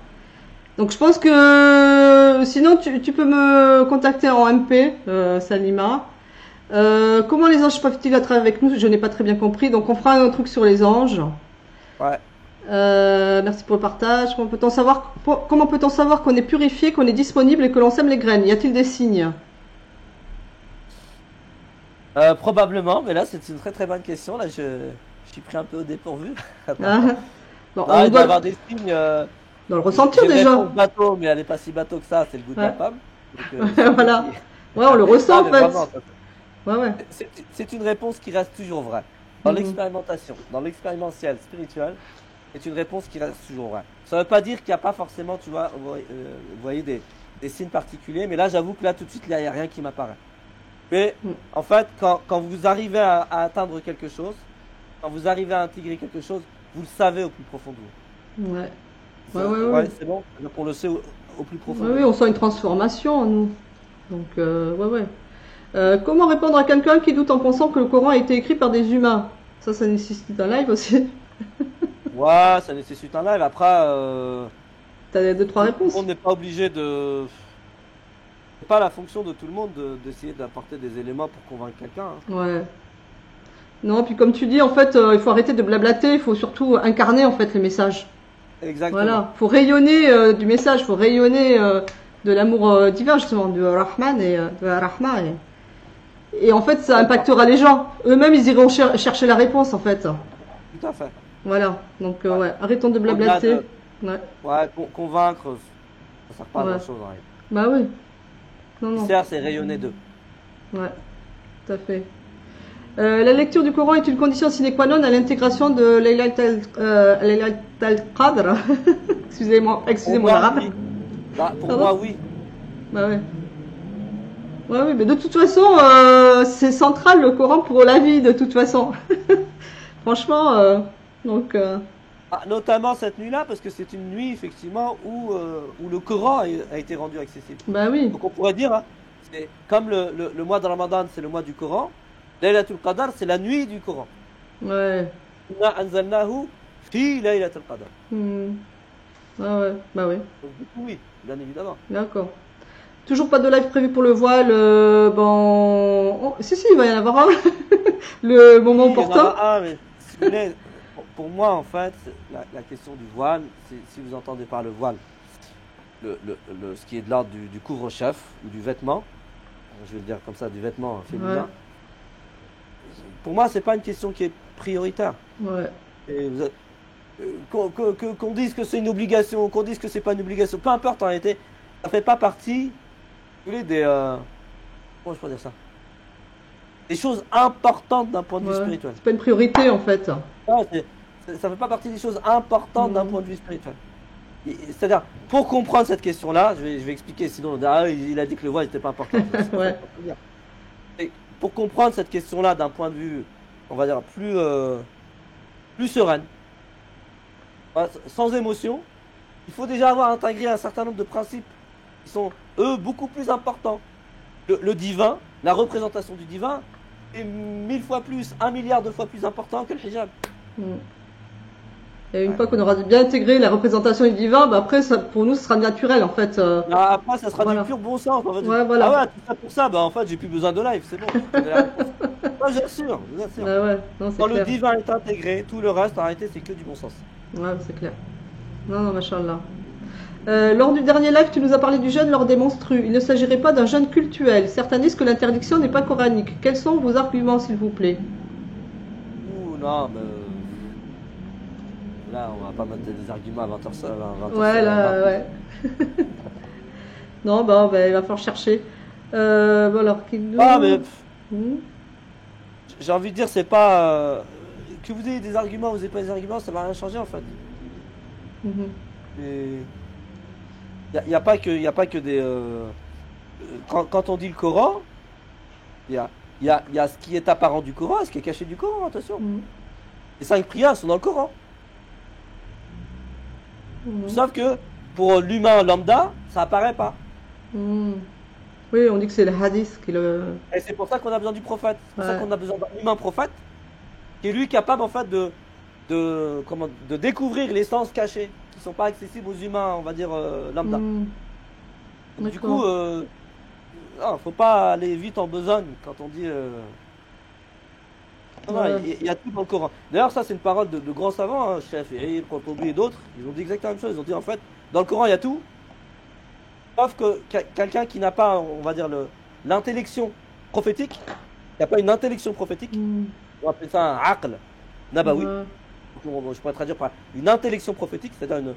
Donc je pense que sinon tu peux me contacter en MP, Salima. Comment les anges peuvent-ils être avec nous? Je n'ai pas très bien compris. Donc on fera un truc sur les anges. Ouais. Merci pour le partage. Comment peut-on savoir qu'on est purifié, qu'on est disponible et que l'on sème les graines? Y a-t-il des signes? Probablement, mais là c'est une très très bonne question. Là je suis pris un peu au dépourvu. Ah, bon, Non, on il doit y doit avoir des signes. le ressentir J'ai une déjà. réponse bateau, mais elle n'est pas si bateau que ça, c'est le goût de la Ouais. pomme. Donc, c'est un peu Voilà. qui. Ouais, on le Non, ressent en mais vraiment, fait. Ouais, ouais. c'est une réponse qui reste toujours vraie. Dans Mhm. l'expérimentation, dans l'expérientiel spirituel, c'est une réponse qui reste toujours vraie. Ça ne veut pas dire qu'il n'y a pas forcément, tu vois, vous voyez des signes particuliers, mais là, j'avoue que là, tout de suite, il n'y a rien qui m'apparaît. Mais Mhm. en fait, quand vous arrivez à atteindre quelque chose, quand vous arrivez à intégrer quelque chose, vous le savez au plus profond de vous. Ouais. Ouais. C'est bon, donc on le sait au plus profond Ouais, de oui, nous. on sent une transformation en nous. Donc, ouais. Comment répondre à quelqu'un qui doute en pensant que le Coran a été écrit par des humains? Ça nécessite un live aussi. Ouais, ça nécessite un live. Après, T'as deux, trois tout le réponses. monde n'est pas obligé de. C'est pas la fonction de tout le monde d'essayer d'apporter des éléments pour convaincre quelqu'un, hein. Ouais. Non, puis comme tu dis, en fait, il faut arrêter de blablater, il faut surtout incarner en fait les messages. Exactement. Voilà, faut rayonner du message, faut rayonner de l'amour divin justement, du Rahman et de la Rahma. Et en fait, ça impactera les gens. Eux-mêmes, ils iront chercher la réponse en fait. Tout à fait. Voilà, donc Ouais. ouais, arrêtons de Au-delà blablater. de Ouais, ouais, convaincre, ça sert pas à ouais. grand-chose en réalité. Bah oui, non, Ce qui non, sert, c'est rayonner d'eux. ouais, tout à fait. La lecture du Coran est une condition sine qua non à l'intégration de Laylat al-Qadr. Pour Excusez-moi moi, l'arabe. oui. Bah, pour Pardon? moi, oui. Bah ouais. Ouais, oui, mais de toute façon, c'est central le Coran pour la vie, de toute façon. Franchement, donc, Ah, notamment cette nuit-là, parce que c'est une nuit, effectivement, où le Coran a été rendu accessible. bah oui, Donc on pourrait dire, hein, c'est comme le mois de Ramadan, c'est le mois du Coran, Laylatul Qadr, c'est la nuit du Coran. ouais. Inna anzalnahu fi Laylatul Qadr. Hmm. Ah ouais, bah ouais, Donc du coup, oui, bien évidemment. d'accord. Toujours pas de live prévu pour le voile. Bon, si, si, il va y en avoir un. Le moment Oui, il y en opportun. aura un, mais si vous voulez, pour moi, en fait, la question du voile, si vous entendez par le voile, ce qui est de l'ordre du couvre-chef ou du vêtement, je vais le dire comme ça, du vêtement féminin, Ouais, pour moi, c'est pas une question qui est prioritaire. ouais. Et qu'on dise que c'est une obligation, qu'on dise que c'est pas une obligation, peu importe en réalité, ça fait pas partie, si vous voulez, comment je peux dire ça? Des choses importantes d'un point de vue Ouais. spirituel. C'est pas une priorité en fait. Ah, ça fait pas partie des choses importantes d'un Mhm. point de vue spirituel. C'est-à-dire, pour comprendre cette question-là, je vais expliquer, sinon on dira, ah, il a dit que le voile n'était pas important. C'est pas ça Ouais. qu'on peut dire. Et pour comprendre cette question-là d'un point de vue, on va dire, plus sereine, sans émotion, il faut déjà avoir intégré un certain nombre de principes qui sont, eux, beaucoup plus importants. Le divin, la représentation du divin, est 1000 fois plus, 1 milliard de fois plus important que le hijab. Mm. Et une fois qu'on aura bien intégré la représentation du divin, bah après, ça, pour nous, ce sera naturel en fait. Ah, après, ça sera Voilà. du pur bon sens. En fait. Ouais, voilà. Ah ouais, tout ça pour ça, bah en fait, j'ai plus besoin de live, c'est bon. J'ai la réponse. Moi, j'assure, je vous assure. Ah ouais, non, c'est Quand le clair. divin est intégré, tout le reste, en réalité, c'est que du bon sens. Ouais, c'est clair. Non, non, machallah. Lors du dernier live, tu nous as parlé du jeûne lors des menstrues. Il ne s'agirait pas d'un jeûne cultuel. Certains disent que l'interdiction n'est pas coranique. Quels sont vos arguments, s'il vous plaît? Ouh, non, mais. Là, on va pas mettre des arguments à 20h, 20h. Ouais, là, ouais. Non, bah, il va falloir chercher. Bon, alors, Ah, mais Hmm. j'ai envie de dire, c'est pas. Que vous ayez des arguments, vous n'ayez pas des arguments, ça va rien changer en fait. Mhm. Il n'y a pas que des. Quand on dit le Coran, il y a ce qui est apparent du Coran et ce qui est caché du Coran, attention. Mhm. Les 5 prières sont dans le Coran. Mhm. Sauf que pour l'humain lambda, ça apparaît pas. Mhm. Oui, on dit que c'est le hadith qui le. Et c'est pour ça qu'on a besoin du prophète. C'est pour ça Ouais. qu'on a besoin d'un humain prophète qui est lui capable en fait de découvrir les sens cachés qui sont pas accessibles aux humains, on va dire lambda. Mhm. Donc, du D'accord. coup, non, faut pas aller vite en besogne quand on dit. Non, Ouais. il y a tout dans le Coran. D'ailleurs, ça c'est une parole de grands savants, hein, Shafi'i, Qurtubi et d'autres. Ils ont dit exactement la même chose. Ils ont dit en fait, dans le Coran il y a tout, sauf que quelqu'un qui n'a pas, on va dire, l'intellection prophétique, il n'y a pas une intellection prophétique, Mhm. on va appeler ça un aql nabawi. Ouais. Je pourrais traduire par une intellection prophétique, c'est-à-dire une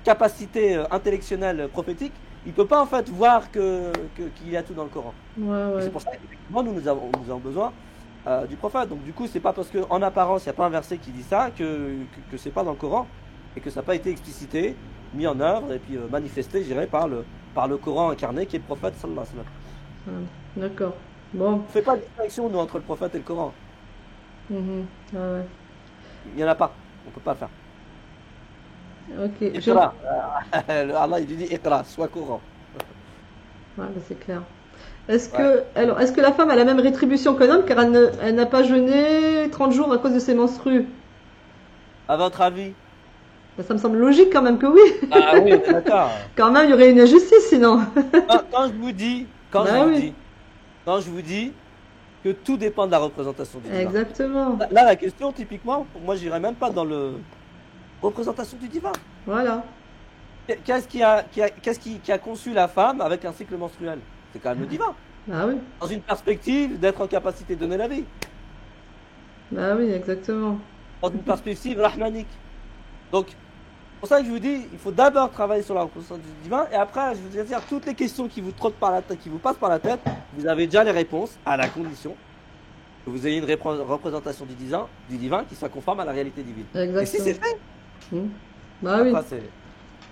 capacité intellectuelle prophétique. Il peut pas en fait voir qu'il y a tout dans le Coran. Ouais, Et ouais. c'est pour ça qu'effectivement nous avons besoin du prophète. Donc du coup, c'est pas parce qu'en apparence il n'y a pas un verset qui dit ça que c'est pas dans le Coran et que ça n'a pas été explicité, mis en œuvre et puis manifesté, je dirais, par le Coran incarné qui est le prophète sallallahu alayhi wa sallam. Ah, d'accord. Bon. On fait pas de distinction nous entre le prophète et le Coran. Mhm. Ouais, ouais. Il n'y en a pas. On peut pas le faire. Ok. Iqra. Allah il dit Iqra, sois courant. Ouais, bah, c'est clair. Est-ce que la femme a la même rétribution qu'un homme car elle n'a pas jeûné 30 jours à cause de ses menstrues? À votre avis? Bah, ça me semble logique quand même que oui. Ah oui, on est d'accord. Quand même, il y aurait une injustice sinon. Quand je vous dis, Bah oui. quand je vous dis que tout dépend de la représentation du divin. Exactement. Là, la question, typiquement, pour moi, j'irais même pas dans le représentation du divin. Voilà. Qu'est-ce qui a conçu la femme avec un cycle menstruel? C'est quand même le divin. Ah oui. Dans une perspective d'être en capacité de donner la vie. Bah oui, exactement. Dans une perspective rahmanique. Donc, c'est pour ça que je vous dis, il faut d'abord travailler sur la représentation du divin, et après, je vous dire, toutes les questions qui vous trottent par la tête, qui vous passent par la tête, vous avez déjà les réponses, à la condition que vous ayez une représentation du divin qui soit conforme à la réalité divine. Exactement. Et si c'est fait, bah oui. après,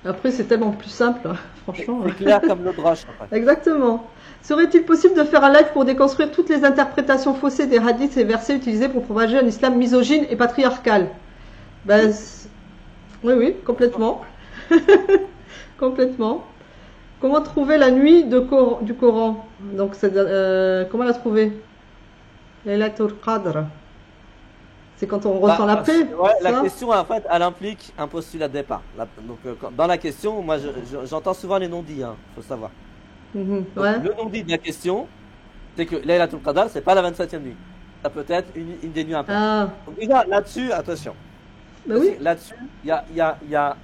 Après, c'est tellement plus simple, franchement. c'est clair comme l'eau de roche. Après. Exactement. Serait-il possible de faire un live pour déconstruire toutes les interprétations faussées des hadiths et versets utilisés pour propager un islam misogyne et patriarcal? Ben, oui, complètement. Complètement. Comment trouver la nuit du Coran? Donc, comment la trouver? Laylatul Qadr. C'est quand on ressent la paix. Ouais, la question, en fait, elle implique un postulat de départ. Donc, dans la question, moi, j'entends souvent les non-dits, faut savoir. Ouais. Le non-dit de la question, c'est que Laylatul Qadr, c'est pas la 27e nuit. Ça peut être une des nuits impaires. Ah. Donc, déjà, là-dessus, attention. Bah oui. Là-dessus, il y a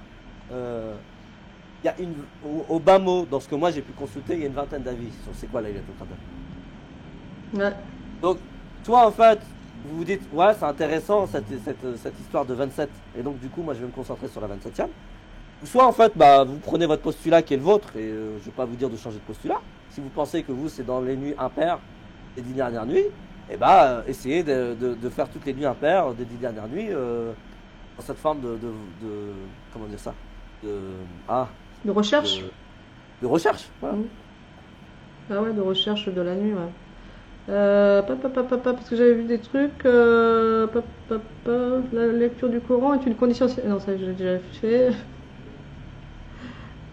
au bas mot, dans ce que moi j'ai pu consulter, il y a une vingtaine d'avis sur c'est quoi Laylatul Qadr. Ouais. Donc, toi, en fait, vous vous dites, ouais, c'est intéressant cette histoire de 27, et donc du coup, moi je vais me concentrer sur la 27e. Soit en fait, bah, vous prenez votre postulat qui est le vôtre, et je ne vais pas vous dire de changer de postulat. Si vous pensez que vous, c'est dans les nuits impaires des 10 dernières nuits, et bah, essayez de faire toutes les nuits impaires des 10 dernières nuits dans cette forme de comment dire ça, de recherche. De recherche, voilà. Ah ouais, de recherche de la nuit, ouais. Parce que j'avais vu des trucs. La lecture du Coran est une condition. Non, ça j'ai déjà fait.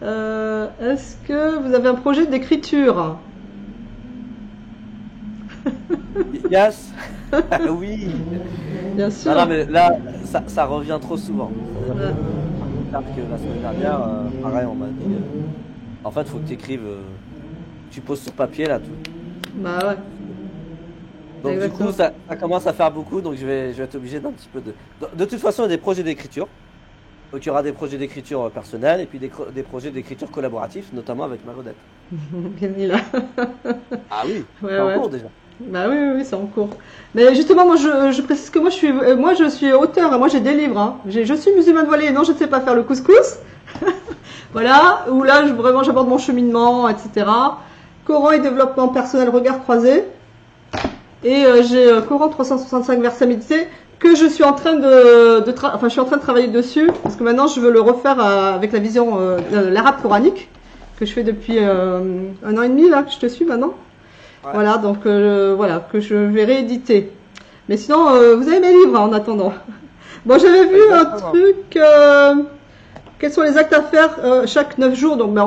Est-ce que vous avez un projet d'écriture? Yes. Oui. Bien sûr. Non, mais là, ça revient trop souvent. Que la semaine dernière, pareil, on m'a dit. En fait, il faut que tu écrives. Tu poses sur papier là tout. Bah ouais. Donc exactement. du coup, ça commence à faire beaucoup, donc je vais être obligé d'un petit peu de. De toute façon, il y a des projets d'écriture. Donc il y aura des projets d'écriture personnelle et puis des projets d'écriture collaboratifs, notamment avec Marodette. Bien dit là. Ah oui, Ouais, c'est en ouais. cours déjà. Bah oui, c'est en cours. Mais justement, moi, je précise que moi, je suis auteur. Moi, j'ai des livres. Hein. Je suis musulmane voilée. Non, je ne sais pas faire le couscous. Voilà. Où là, vraiment, j'aborde mon cheminement, etc. Coran et développement personnel, regard croisé. Et j'ai Coran 365 versets médités que je suis en train je suis en train de travailler dessus parce que maintenant, je veux le refaire avec la vision l'arabe coranique que je fais depuis 1 an et demi là que je te suis maintenant. Ouais. Voilà, donc voilà, que je vais rééditer. Mais sinon, vous avez mes livres en attendant. Bon, j'avais vu un truc. Quels sont les actes à faire chaque 9 jours? Donc,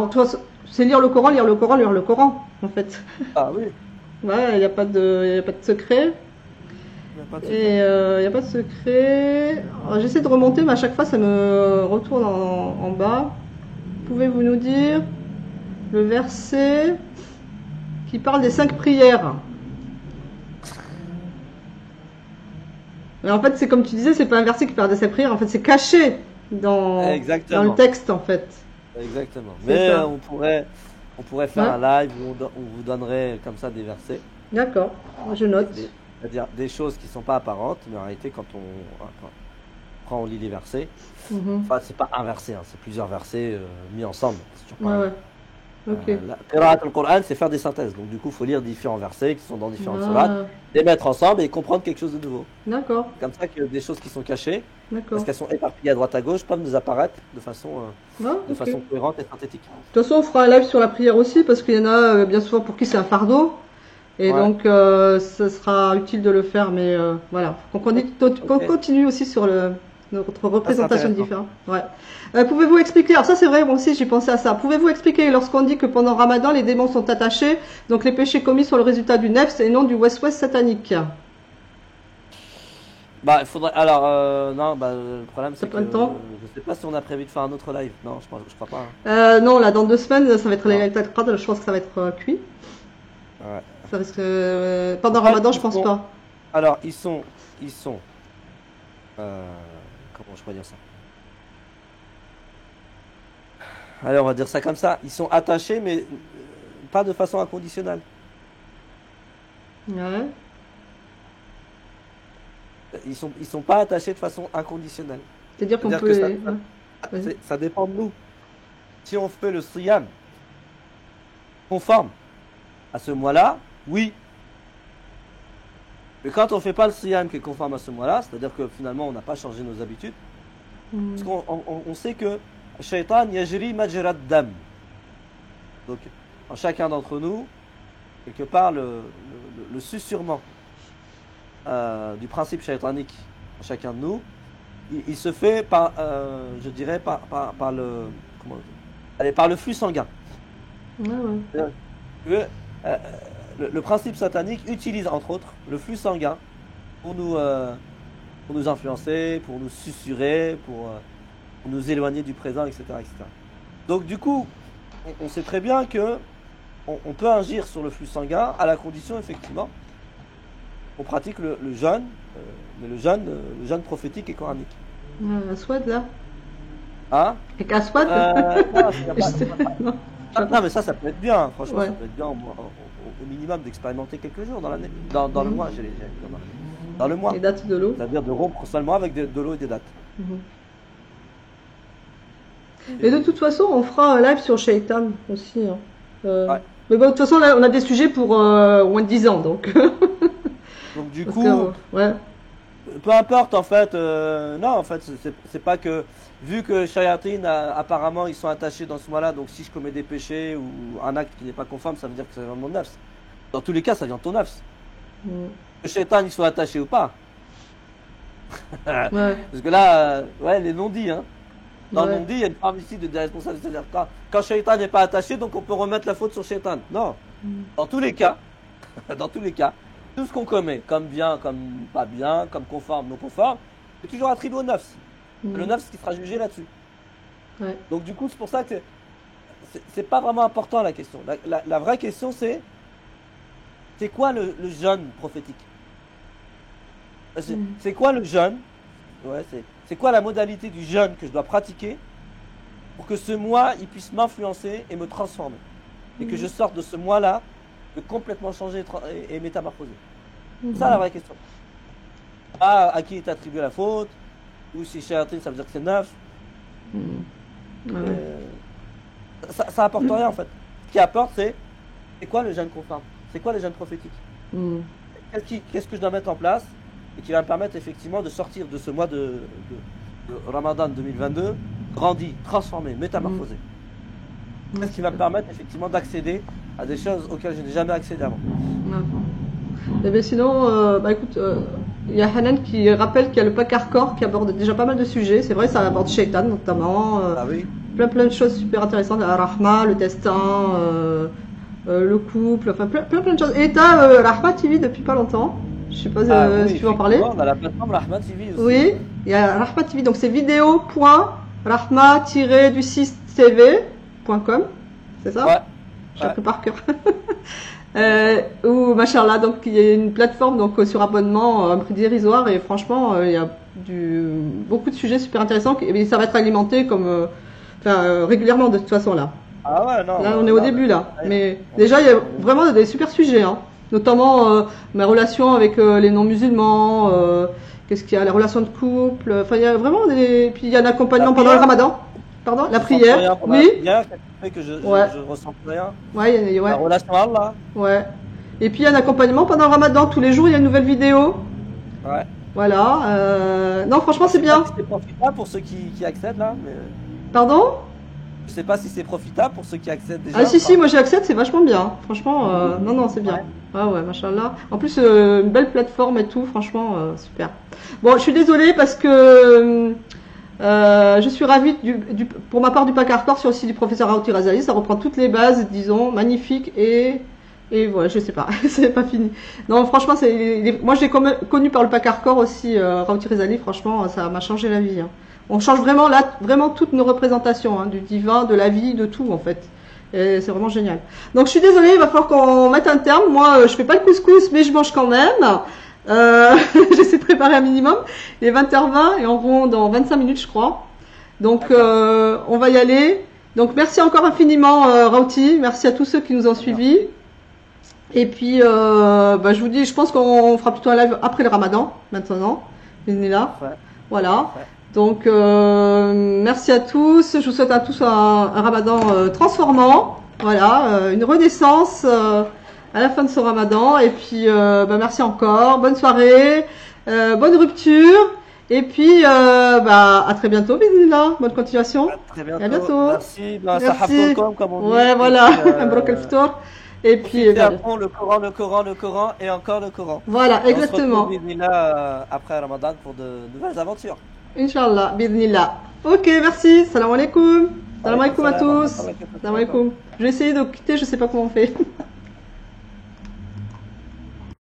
c'est lire le Coran, lire le Coran, lire le Coran, en fait. Ah oui. Ouais, il n'y a pas de secret. Et il n'y a pas de secret. J'essaie de remonter, mais à chaque fois, ça me retourne en bas. Pouvez-vous nous dire le verset qui parle des 5 prières? Mais en fait, c'est comme tu disais, c'est pas un verset qui parle des 5 prières. En fait, c'est caché dans le texte, en fait. Exactement. Mais on pourrait faire un live où on vous donnerait comme ça des versets. D'accord, je note. C'est-à-dire des choses qui ne sont pas apparentes, mais en réalité, quand on lit les versets, enfin, c'est pas un verset, c'est plusieurs versets mis ensemble. C'est toujours pareil. Ok. Le Coran, c'est faire des synthèses. Donc, du coup, il faut lire différents versets qui sont dans différentes sourates, les mettre ensemble et comprendre quelque chose de nouveau. D'accord. Comme ça que des choses qui sont cachées, parce qu'elles sont éparpillées à droite à gauche, peuvent nous apparaître de façon cohérente et synthétique. De toute façon, on fera un live sur la prière aussi, parce qu'il y en a bien souvent pour qui c'est un fardeau. Et donc, ce sera utile de le faire. Mais voilà, qu'on continue aussi sur notre représentation différente. Ouais. Pouvez-vous expliquer, alors ça c'est vrai, moi aussi j'ai pensé à ça. Pouvez-vous expliquer lorsqu'on dit que pendant Ramadan les démons sont attachés, donc les péchés commis sont le résultat du nefs et non du west-west satanique? Bah il faudrait. Alors non, le problème c'est que je sais pas si on a prévu de faire un autre live. Non, je crois pas. Non, là dans 2 semaines ça va être les Laylatul Qadr, je pense que ça va être cuit. Ouais. Ça risque, pendant En fait, Ramadan, je pense pas. alors, ils sont, comment je pourrais dire ça? Allez, on va dire ça comme ça. Ils sont attachés, mais pas de façon inconditionnelle. Ouais. Ils sont pas attachés de façon inconditionnelle. C'est-à-dire qu'on C'est-à-dire peut que les... ouais. Vas-y. ça dépend de nous. Si on fait le siyam conforme à ce mois-là, oui. Mais quand on fait pas le siyam qui est conforme à ce mois-là, c'est-à-dire que finalement on n'a pas changé nos habitudes, parce Mm. qu'on sait que Shaitan yajri majrad dam. Donc en chacun d'entre nous, quelque part le susurrement du principe shaitanique en chacun de nous, il se fait par, je dirais, par le, comment dire, allez, par le flux sanguin. Ouais, ouais. C'est-à-dire que, le principe satanique utilise entre autres le flux sanguin pour nous influencer, pour nous susurrer, pour nous éloigner du présent, etc., etc. Donc du coup, on sait très bien que on peut agir sur le flux sanguin à la condition effectivement qu'on pratique le jeûne, mais le jeûne prophétique et coranique. Aswad, là. Hein? Avec Aswad? Non, il y a Je pas- sais- non. non, mais ça peut être bien, franchement, Ouais. ça peut être bien au minimum d'expérimenter quelques jours dans l'année, dans le Mhm. mois, dans le mois, Les dates de l'eau. c'est-à-dire de rompre seulement avec de l'eau et des dates. Mhm. Et de toute façon, on fera un live sur Shaitan aussi, hein. Ouais. Mais bon, de toute façon, là, on a des sujets pour moins de 10 ans, donc. Donc du Parce coup, que, ouais. peu importe en fait, non, en fait, c'est pas que, vu que Shayatin, apparemment, ils sont attachés dans ce mois-là, donc si je commets des péchés ou un acte qui n'est pas conforme, ça veut dire que ça vient de mon nafs. Dans tous les cas, ça vient de ton nafs. Mm. Que Shaitan, ils soient attachés ou pas. Ouais. Parce que là, ouais, les non-dits, hein. Dans le Ouais. non-dit, il y a une forme ici de responsable. C'est-à-dire quand Shaitan n'est pas attaché, donc on peut remettre la faute sur Shaitan. Non. Mm. Dans tous les cas, dans tous les cas, tout ce qu'on commet, comme bien, comme pas bien, comme conforme, non conforme, c'est toujours attribué au nafs. Mm. Le nafs qui sera jugé là-dessus. Ouais. Donc du coup, c'est pour ça que c'est pas vraiment important la question. La vraie question, c'est quoi le jeûne prophétique? C'est quoi le jeûne? Ouais, c'est quoi la modalité du jeûne que je dois pratiquer pour que ce mois il puisse m'influencer et me transformer et que je sorte de ce mois-là de complètement changer et métamorphoser. C'est ça la vraie question. Pas à qui est attribuée la faute, ou si Shayatin ça veut dire que c'est neuf. Mm. Ouais. Ça apporte rien en fait. Ce qui apporte c'est quoi le jeûne conforme? C'est quoi le jeûne prophétique? Mm. Qu'est-ce que je dois mettre en place et qui va me permettre effectivement de sortir de ce mois de Ramadan 2022 grandi, transformé, métamorphosé. Qu'est-ce qui va me permettre effectivement d'accéder à des choses auxquelles je n'ai jamais accédé avant. Et bien sinon, bah écoute, il y a Hanan qui rappelle qu'il y a le pack hardcore qui aborde déjà pas mal de sujets. C'est vrai, ça aborde Shaitan notamment. Ah oui. Plein de choses super intéressantes. La Rahma, le destin, le couple, enfin plein de choses. Et t'as Rahma TV depuis pas longtemps. Je sais pas Oui, si tu veux en parler. effectivement, on a la plateforme Rahma TV aussi. Oui, il y a Rahma TV, donc c'est vidéo.rahma-du6tv.com, c'est ça? Ouais. J'ai appris par cœur. Ou machallah, donc il y a une plateforme donc sur abonnement à un prix dérisoire et franchement il y a beaucoup de sujets super intéressants et ça va être alimenté comme régulièrement de toute façon là. Ah ouais, non. Là on est au début là, mais déjà il y a vraiment des super sujets, hein. Notamment ma relation avec les non-musulmans, qu'est-ce qu'il y a, la relation de couple, enfin il y a vraiment des... Puis il y a un accompagnement pendant le ramadan. Pardon, la prière, oui. Il y a quelque chose que je ressens rien. Ouais, La relation à Allah. Ouais. Et puis il y a un accompagnement pendant le ramadan, tous les jours il y a une nouvelle vidéo. Ouais. Voilà. Non, franchement c'est bien. C'est profitable pour ceux qui accèdent là. Mais... Pardon? Je sais pas si c'est profitable pour ceux qui accèdent déjà. Ah si, moi j'accède, c'est vachement bien. Franchement, non, c'est bien. Ouais, machallah. En plus, une belle plateforme et tout, franchement, super. Bon, je suis désolée parce que je suis ravie pour ma part du pack hardcore sur le site du professeur Raouti Razali. Ça reprend toutes les bases, disons, magnifiques et voilà, je sais pas, c'est pas fini. Non, franchement, moi je l'ai connu par le pack hardcore aussi, Raouti Razali. Franchement, ça m'a changé la vie, hein. On change vraiment là, vraiment toutes nos représentations, hein, du divin, de la vie, de tout en fait. Et c'est vraiment génial. Donc je suis désolée, il va falloir qu'on mette un terme. Moi, je fais pas le couscous, mais je mange quand même. J'essaie de préparer un minimum. Il est 20h20 et on rentre dans 25 minutes, je crois. Donc on va y aller. Donc merci encore infiniment, Rauti. Merci à tous ceux qui nous ont suivis. Et puis, je vous dis, je pense qu'on fera plutôt un live après le Ramadan, maintenant. Bismillah. Voilà. Donc, merci à tous. Je vous souhaite à tous un Ramadan transformant. Voilà, une renaissance à la fin de ce Ramadan. Et puis, merci encore. Bonne soirée, bonne rupture. Et puis, à très bientôt, bismillah. Bonne continuation. À très bientôt. Et à bientôt. Merci. Merci. Comme on dit. Ouais, voilà. Brok al-Ftour. Et puis, à fond le Coran et encore le Coran. Voilà, exactement. On se retrouve après Ramadan pour de nouvelles aventures. Inch'Allah, bismillah. Ok, merci. Salam alaikum. Salam alaikum à tous. Salam alaikum. Je vais essayer de quitter, je sais pas comment on fait.